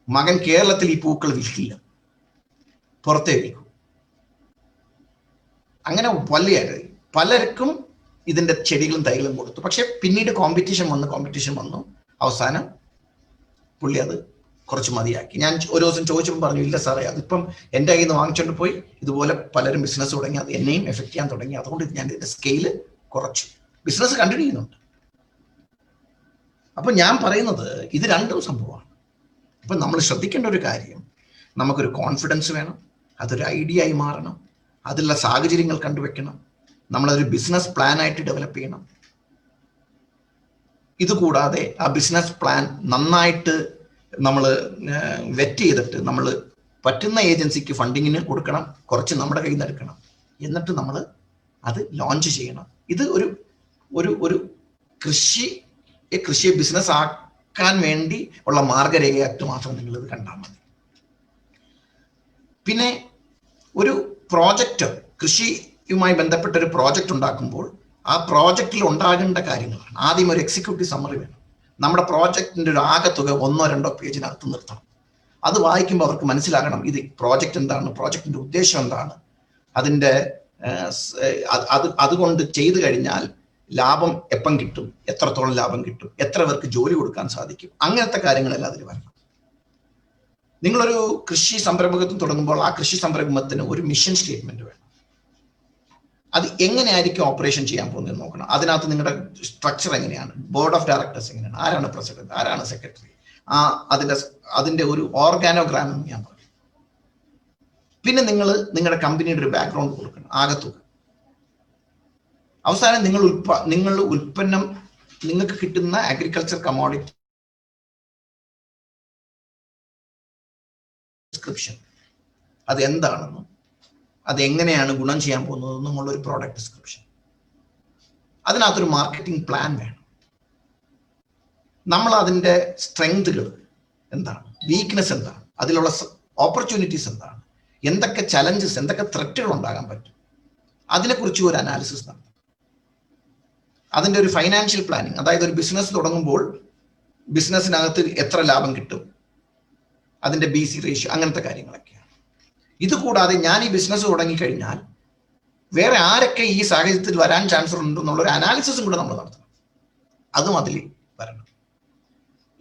മകൻ കേരളത്തിൽ ഈ പൂക്കൾ വിൽക്കില്ല, പുറത്തേ വിൽക്കും. അങ്ങനെ പലർക്കും ഇതിന്റെ ചെടികളും തൈകളും കൊടുത്തു. പക്ഷെ പിന്നീട് കോമ്പറ്റീഷൻ വന്നു. അവസാനം പുള്ളി അത് കുറച്ച് മതിയാക്കി. ഞാൻ ഒരു ദിവസം ചോദിച്ചപ്പോൾ പറഞ്ഞു, ഇല്ല സാറേ, അതിപ്പം എൻ്റെ കയ്യിൽ നിന്ന് വാങ്ങിച്ചുകൊണ്ട് പോയി ഇതുപോലെ പലരും ബിസിനസ് തുടങ്ങി, അത് എന്നെയും എഫക്ട് ചെയ്യാൻ തുടങ്ങി. അതുകൊണ്ട് ഞാൻ ഇതിന്റെ സ്കെയില് കുറച്ചു. ബിസിനസ് കണ്ടിന്യൂ ചെയ്യുന്നുണ്ട്. അപ്പൊ ഞാൻ പറയുന്നത് ഇത് രണ്ടും സംഭവമാണ്. അപ്പൊ നമ്മൾ ശ്രദ്ധിക്കേണ്ട ഒരു കാര്യം, നമുക്കൊരു കോൺഫിഡൻസ് വേണം, അതൊരു ഐഡിയ ആയി മാറണം, അതിലുള്ള സാഹചര്യങ്ങൾ കണ്ടുവെക്കണം, നമ്മളതൊരു ബിസിനസ് പ്ലാൻ ആയിട്ട് ഡെവലപ്പ് ചെയ്യണം. ഇതുകൂടാതെ ആ ബിസിനസ് പ്ലാൻ നന്നായിട്ട് നമ്മൾ വെറ്റ് ചെയ്തിട്ട് നമ്മൾ പറ്റുന്ന ഏജൻസിക്ക് ഫണ്ടിങ്ങിന് കൊടുക്കണം, കുറച്ച് നമ്മുടെ കയ്യിൽ നിന്ന് എടുക്കണം, എന്നിട്ട് നമ്മൾ അത് ലോഞ്ച് ചെയ്യണം. ഇത് ഒരു കൃഷിയെ ബിസിനസ് ആക്കാൻ വേണ്ടി ഉള്ള മാർഗരേഖയായിട്ട് മാത്രം നിങ്ങൾ ഇത് കണ്ടാൽ മതി. പിന്നെ ഒരു പ്രോജക്റ്റ്, കൃഷിയുമായി ബന്ധപ്പെട്ട ഒരു പ്രോജക്റ്റ് ഉണ്ടാക്കുമ്പോൾ ആ പ്രോജക്റ്റിൽ ഉണ്ടാകേണ്ട കാര്യങ്ങളാണ്. ആദ്യം ഒരു എക്സിക്യൂട്ടീവ് സമ്മറി വേണം. നമ്മുടെ പ്രോജക്റ്റിന്റെ ഒരു ആകെത്തുക 1-2 പേജിനകത്ത് നിർത്തണം. അത് വായിക്കുമ്പോൾ അവർക്ക് മനസ്സിലാകണം ഇത് പ്രോജക്റ്റ് എന്താണ്, പ്രോജക്റ്റിന്റെ ഉദ്ദേശം എന്താണ്, അതിൻ്റെ അതുകൊണ്ട് ചെയ്തു കഴിഞ്ഞാൽ ലാഭം എപ്പം കിട്ടും, എത്രത്തോളം ലാഭം കിട്ടും, എത്ര പേർക്ക് ജോലി കൊടുക്കാൻ സാധിക്കും, അങ്ങനത്തെ കാര്യങ്ങളെല്ലാം അതിൽ വരണം. നിങ്ങളൊരു കൃഷി സംരംഭകത്വം തുടങ്ങുമ്പോൾ ആ കൃഷി സംരംഭത്തിന് ഒരു മിഷൻ സ്റ്റേറ്റ്മെന്റ് വേണം. അത് എങ്ങനെയായിരിക്കും ഓപ്പറേഷൻ ചെയ്യാൻ പോകുന്നത് നോക്കണം. അതിനകത്ത് നിങ്ങളുടെ സ്ട്രക്ചർ എങ്ങനെയാണ്, ബോർഡ് ഓഫ് ഡയറക്ടേഴ്സ് എങ്ങനെയാണ്, ആരാണ് പ്രസിഡന്റ്, ആരാണ് സെക്രട്ടറി, അതിന്റെ ഒരു ഓർഗാനോഗ്രാം എന്ന് ഞാൻ പറയും. പിന്നെ നിങ്ങളുടെ കമ്പനിയുടെ ഒരു ബാക്ക്ഗ്രൗണ്ട് കൊടുക്കണം, ആകത്തുക. അവസാനം നിങ്ങളുടെ ഉൽപ്പന്നം, നിങ്ങൾക്ക് കിട്ടുന്ന അഗ്രികൾച്ചർ കമോഡിറ്റി ഡിസ്ക്രിപ്ഷൻ അത് എന്താണെന്നും അത് എങ്ങനെയാണ് ഗുണം ചെയ്യാൻ പോകുന്നത് എന്നുള്ളൊരു പ്രോഡക്റ്റ് ഡിസ്ക്രിപ്ഷൻ, അതിനകത്തൊരു മാർക്കറ്റിംഗ് പ്ലാൻ വേണം. നമ്മൾ അതിൻ്റെ സ്ട്രെങ്തുകൾ എന്താണ്, വീക്ക്നെസ് എന്താണ്, അതിലുള്ള ഓപ്പർച്യൂണിറ്റീസ് എന്താണ്, എന്തൊക്കെ ചലഞ്ചസ്, എന്തൊക്കെ ത്രെറ്റുകൾ ഉണ്ടാകാൻ പറ്റും, അതിനെക്കുറിച്ച് ഒരു അനാലിസിസ് നടത്തും. അതിൻ്റെ ഒരു ഫൈനാൻഷ്യൽ പ്ലാനിങ്, അതായത് ഒരു ബിസിനസ് തുടങ്ങുമ്പോൾ ബിസിനസ്സിനകത്ത് എത്ര ലാഭം കിട്ടും, അതിൻ്റെ BC റേഷ്യോ, അങ്ങനത്തെ കാര്യങ്ങളൊക്കെയാണ്. ഇത് കൂടാതെ ഞാൻ ഈ ബിസിനസ് തുടങ്ങിക്കഴിഞ്ഞാൽ വേറെ ആരൊക്കെ ഈ സാഹചര്യത്തിൽ വരാൻ ചാൻസ് ഉണ്ടെന്നുള്ളൊരു അനാലിസിസും കൂടെ നമ്മൾ നടത്തണം. അതും അതിൽ വരണം.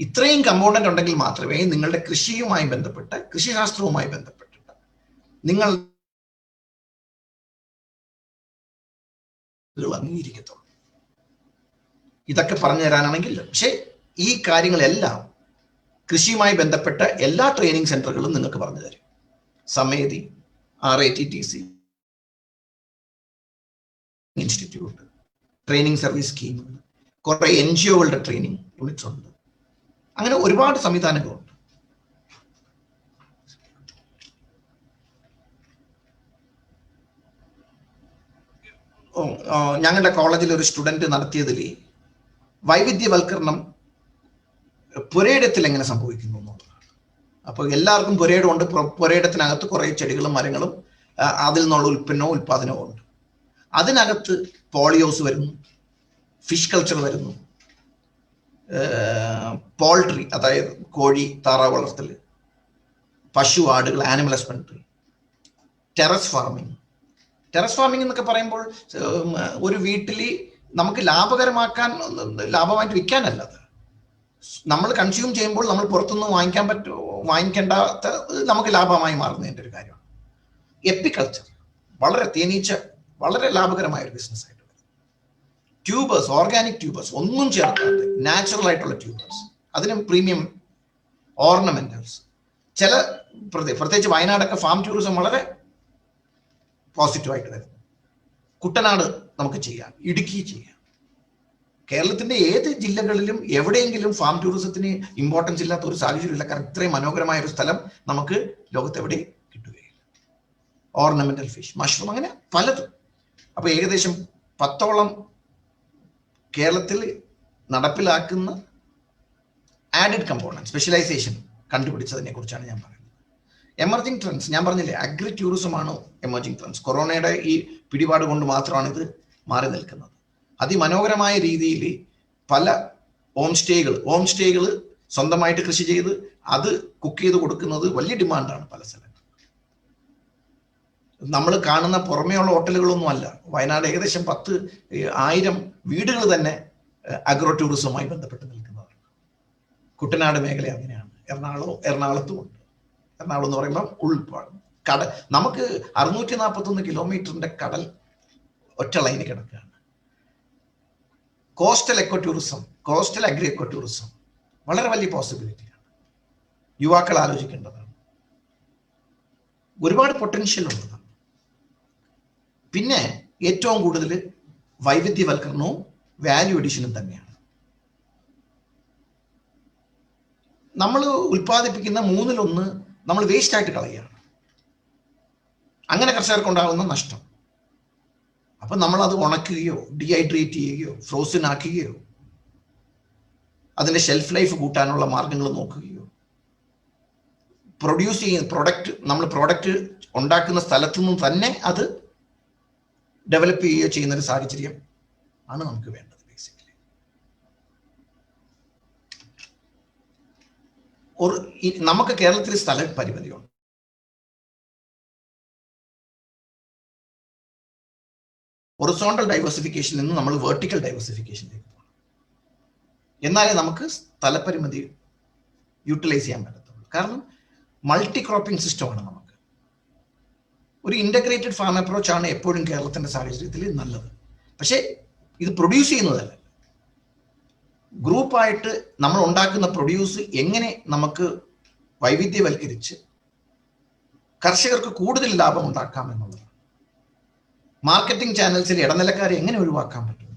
ഇത്രയും കമ്പോണന്റ് ഉണ്ടെങ്കിൽ മാത്രമേ നിങ്ങളുടെ കൃഷിയുമായി ബന്ധപ്പെട്ട്, കൃഷിശാസ്ത്രവുമായി ബന്ധപ്പെട്ടിട്ട് നിങ്ങൾ അംഗീകരിക്കത്തുള്ളൂ. ഇതൊക്കെ പറഞ്ഞു തരാനാണെങ്കിൽ, പക്ഷേ ഈ കാര്യങ്ങളെല്ലാം കൃഷിയുമായി ബന്ധപ്പെട്ട എല്ലാ ട്രെയിനിങ് സെന്ററുകളും നിങ്ങൾക്ക് പറഞ്ഞു തരും. സമേതി, RATTC ഇൻസ്റ്റിറ്റ്യൂട്ട്, ട്രെയിനിങ് സർവീസ് സ്കീമുകൾ, കുറെ NGOകളുടെ ട്രെയിനിങ് യൂണിറ്റ്സ് ഉണ്ട്. അങ്ങനെ ഒരുപാട് സംവിധാനങ്ങളുണ്ട്. ഞങ്ങളുടെ കോളേജിൽ ഒരു സ്റ്റുഡന്റ് നടത്തിയതിൽ വൈവിധ്യവൽക്കരണം പുരയിടത്തിൽ എങ്ങനെ സംഭവിക്കുന്നു എന്നുള്ളതാണ്. അപ്പോൾ എല്ലാവർക്കും പുരയിടമുണ്ട്. പുരയിടത്തിനകത്ത് കുറേ ചെടികളും മരങ്ങളും അതിൽ നിന്നുള്ള ഉൽപ്പന്നവും ഉൽപ്പാദനവും ഉണ്ട്. അതിനകത്ത് പോളിയോസ് വരുന്നു, ഫിഷ് കൾച്ചർ വരുന്നു, പോൾട്രി അതായത് കോഴി താറാവ് വളർത്തൽ, പശു ആടുകൾ, animal husbandry, terrace farming. Terrace farming എന്നൊക്കെ പറയുമ്പോൾ ഒരു വീട്ടിൽ നമുക്ക് ലാഭമായിട്ട് വിൽക്കാനല്ല, അത് നമ്മൾ കൺസ്യൂം ചെയ്യുമ്പോൾ നമ്മൾ പുറത്തുനിന്ന് വാങ്ങിക്കേണ്ടാത്ത നമുക്ക് ലാഭമായി മാറുന്നതിൻ്റെ ഒരു കാര്യമാണ്. എപ്പിക്കൾച്ചർ വളരെ തേനീച്ച വളരെ ലാഭകരമായ ഒരു ബിസിനസ് ആയിട്ട് വരും. ട്യൂബേഴ്സ്, ഓർഗാനിക് ട്യൂബേഴ്സ്, ഒന്നും ചേർക്കാത്ത നാച്ചുറൽ ആയിട്ടുള്ള ട്യൂബേഴ്സ്, അതിനും പ്രീമിയം ഓർണമെന്റൽസ്. ചില പ്രത്യേകിച്ച് വയനാടൊക്കെ ഫാം ടൂറിസം വളരെ പോസിറ്റീവായിട്ട് വരുന്നു. കുട്ടനാട് നമുക്ക് ചെയ്യാം, ഇടുക്കി ചെയ്യാം. കേരളത്തിന്റെ ഏത് ജില്ലകളിലും എവിടെയെങ്കിലും ഫാം ടൂറിസത്തിന് ഇമ്പോർട്ടൻസ് ഇല്ലാത്ത ഒരു സാഹചര്യമില്ല. കാരണം ഇത്രയും മനോഹരമായ ഒരു സ്ഥലം നമുക്ക് ലോകത്തെവിടെയും കിട്ടുകയില്ല. ഓർണമെന്റൽ ഫിഷ്, മഷ്റൂം, അങ്ങനെ പലതും. അപ്പൊ ഏകദേശം 10ഓളം കേരളത്തിൽ നടപ്പിലാക്കുന്ന ആഡഡ് കമ്പോണന്റ് സ്പെഷ്യലൈസേഷൻ കണ്ടുപിടിച്ചതിനെ കുറിച്ചാണ് ഞാൻ പറയുന്നത്. എമർജിംഗ് ട്രെൻഡ്സ്, ഞാൻ പറഞ്ഞില്ലേ, അഗ്രി ടൂറിസമാണ് എമർജിംഗ് ട്രെൻഡ്സ്. കൊറോണയുടെ ഈ പിടിപാട് കൊണ്ട് മാത്രമാണ് ഇത് മാറി നിൽക്കുന്നത്. അതിമനോഹരമായ രീതിയിൽ പല ഹോം സ്റ്റേകൾ സ്വന്തമായിട്ട് കൃഷി ചെയ്ത് അത് കുക്ക് ചെയ്ത് കൊടുക്കുന്നത് വലിയ ഡിമാൻഡാണ് പല സ്ഥലങ്ങളിൽ. നമ്മൾ കാണുന്ന പുറമേയുള്ള ഹോട്ടലുകളൊന്നും അല്ല. വയനാട് ഏകദേശം 10,000 വീടുകൾ തന്നെ അഗ്രോ ടൂറിസവുമായി ബന്ധപ്പെട്ട് നിൽക്കുന്നതാണ്. കുട്ടനാട് മേഖല അങ്ങനെയാണ്. എറണാകുളത്തും ഉണ്ട്. എറണാകുളം എന്ന് പറയുമ്പോൾ കടൽ, നമുക്ക് 641 കിലോമീറ്ററിന്റെ കടൽ ഒറ്റ ലൈന് കിടക്കുകയാണ്. Coastal eco tourism, coastal agri eco tourism വളരെ വലിയ പോസിബിലിറ്റിയാണ്. യുവാക്കൾ ആലോചിക്കേണ്ടതാണ്. ഒരുപാട് പൊട്ടൻഷ്യൽ ഉള്ളതാണ്. പിന്നെ ഏറ്റവും കൂടുതൽ വൈവിധ്യവൽക്കരണവും വാല്യൂ അഡീഷനും തന്നെയാണ്. നമ്മൾ ഉൽപ്പാദിപ്പിക്കുന്ന 1/3 നമ്മൾ വേസ്റ്റ് ആയിട്ട് കളയുകയാണ്. അങ്ങനെ കർഷകർക്ക് ഉണ്ടാകുന്ന നഷ്ടം. അപ്പൊ നമ്മൾ അത് ഉണക്കുകയോ ഡീഹൈഡ്രേറ്റ് ചെയ്യുകയോ ഫ്രോസൺ ആക്കുകയോ അതിന്റെ ഷെൽഫ് ലൈഫ് കൂട്ടാനുള്ള മാർഗങ്ങൾ നോക്കുകയോ പ്രൊഡ്യൂസ് ചെയ്യുന്ന പ്രോഡക്റ്റ് ഉണ്ടാക്കുന്ന സ്ഥലത്തു നിന്നും തന്നെ അത് ഡെവലപ്പ് ചെയ്യുകയോ ചെയ്യുന്ന ഒരു സാഹചര്യം ആണ് നമുക്ക് വേണ്ടത്. ബേസിക്കലി നമുക്ക് കേരളത്തിൽ സ്ഥല പരിമിതിയുണ്ട്. ഹൊറിസോണ്ടൽ ഡൈവേഴ്സിഫിക്കേഷനിൽ നിന്ന് നമ്മൾ വെർട്ടിക്കൽ ഡൈവേഴ്സിഫിക്കേഷനിലേക്ക് പോകണം. എന്നാലേ നമുക്ക് സ്ഥലപരിമിതി യൂട്ടിലൈസ് ചെയ്യാൻ പറ്റത്തുള്ളൂ. കാരണം മൾട്ടി ക്രോപ്പിംഗ് സിസ്റ്റമാണ് നമുക്ക്. ഒരു ഇന്റഗ്രേറ്റഡ് ഫാം അപ്രോച്ച് ആണ് എപ്പോഴും കേരളത്തിന്റെ സാഹചര്യത്തിൽ നല്ലത്. പക്ഷേ ഇത് പ്രൊഡ്യൂസ് ചെയ്യുന്നതല്ല. ഗ്രൂപ്പായിട്ട് നമ്മൾ ഉണ്ടാക്കുന്ന പ്രൊഡ്യൂസ് എങ്ങനെ നമുക്ക് വൈവിധ്യവൽക്കരിച്ച് കർഷകർക്ക് കൂടുതൽ ലാഭം ഉണ്ടാക്കാം എന്നുള്ളത്. മാർക്കറ്റിംഗ് ചാനൽസിൽ ഇടനിലക്കാരെ എങ്ങനെ ഒഴിവാക്കാൻ പറ്റും?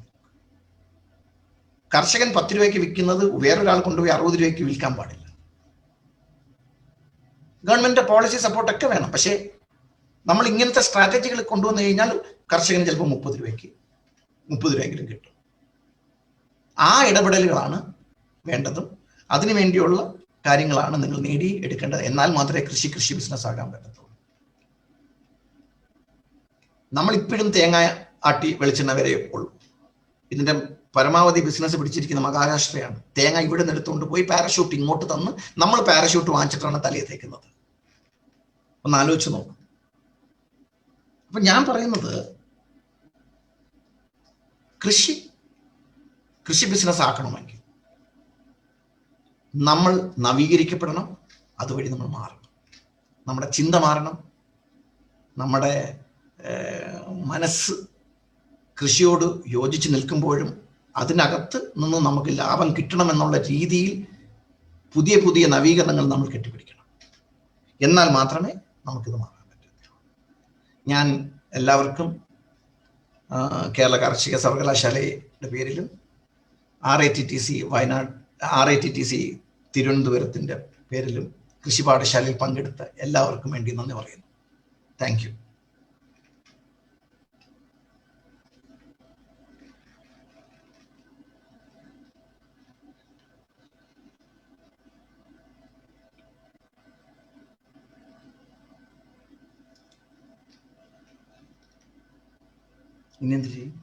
കർഷകൻ 10 രൂപയ്ക്ക് വിൽക്കുന്നത് വേറൊരാൾ കൊണ്ടുപോയി 60 രൂപയ്ക്ക് വിൽക്കാൻ പാടില്ല. ഗവൺമെന്റ് പോളിസി സപ്പോർട്ടൊക്കെ വേണം. പക്ഷേ നമ്മൾ ഇങ്ങനത്തെ സ്ട്രാറ്റജികൾ കൊണ്ടുവന്നു കഴിഞ്ഞാൽ കർഷകന് ചിലപ്പോൾ 30 രൂപയെങ്കിലും കിട്ടും. ആ ഇടപെടലുകളാണ് വേണ്ടതും. അതിനു വേണ്ടിയുള്ള കാര്യങ്ങളാണ് നിങ്ങൾ നേടി എടുക്കേണ്ടത്. എന്നാൽ മാത്രമേ കൃഷി ബിസിനസ് ആകാൻ പറ്റത്തുള്ളൂ. നമ്മൾ ഇപ്പോഴും തേങ്ങ ആട്ടി വെളിച്ചെണ്ണ വരെ ഉള്ളൂ. ഇതിന്റെ പരമാവധി ബിസിനസ് പിടിച്ചിരിക്കുന്ന മഹാരാഷ്ട്രയാണ്. തേങ്ങ ഇവിടെ നിന്ന് എടുത്തുകൊണ്ട് പോയി പാരഷൂട്ട് ഇങ്ങോട്ട് തന്ന് നമ്മൾ പാരഷൂട്ട് വാങ്ങിച്ചിട്ടാണ് തലയിൽ തേക്കുന്നത്. ഒന്ന് ആലോചിച്ച് നോക്കും. അപ്പൊ ഞാൻ പറയുന്നത് കൃഷി ബിസിനസ് ആക്കണമെങ്കിൽ നമ്മൾ നവീകരിക്കപ്പെടണം. അതുവഴി നമ്മൾ മാറണം. നമ്മുടെ ചിന്ത മാറണം. നമ്മുടെ മനസ്സ് കൃഷിയോട് യോജിച്ച് നിൽക്കുമ്പോഴും അതിനകത്ത് നിന്ന് നമുക്ക് ലാഭം കിട്ടണമെന്നുള്ള രീതിയിൽ പുതിയ നവീകരണങ്ങൾ നമ്മൾ കെട്ടിപ്പിടിക്കണം. എന്നാൽ മാത്രമേ നമുക്കിത് മാറാൻ പറ്റൂ. ഞാൻ എല്ലാവർക്കും കേരള കാർഷിക സർവകലാശാലയുടെ പേരിലും RITTC വയനാട്, RITTC തിരുവനന്തപുരത്തിൻ്റെ പേരിലും കൃഷി പാഠശാലയിൽ പങ്കെടുത്ത എല്ലാവർക്കും വേണ്ടി നന്ദി പറയുന്നു. Thank you. ഇനി എന്ത് ചെയ്യും?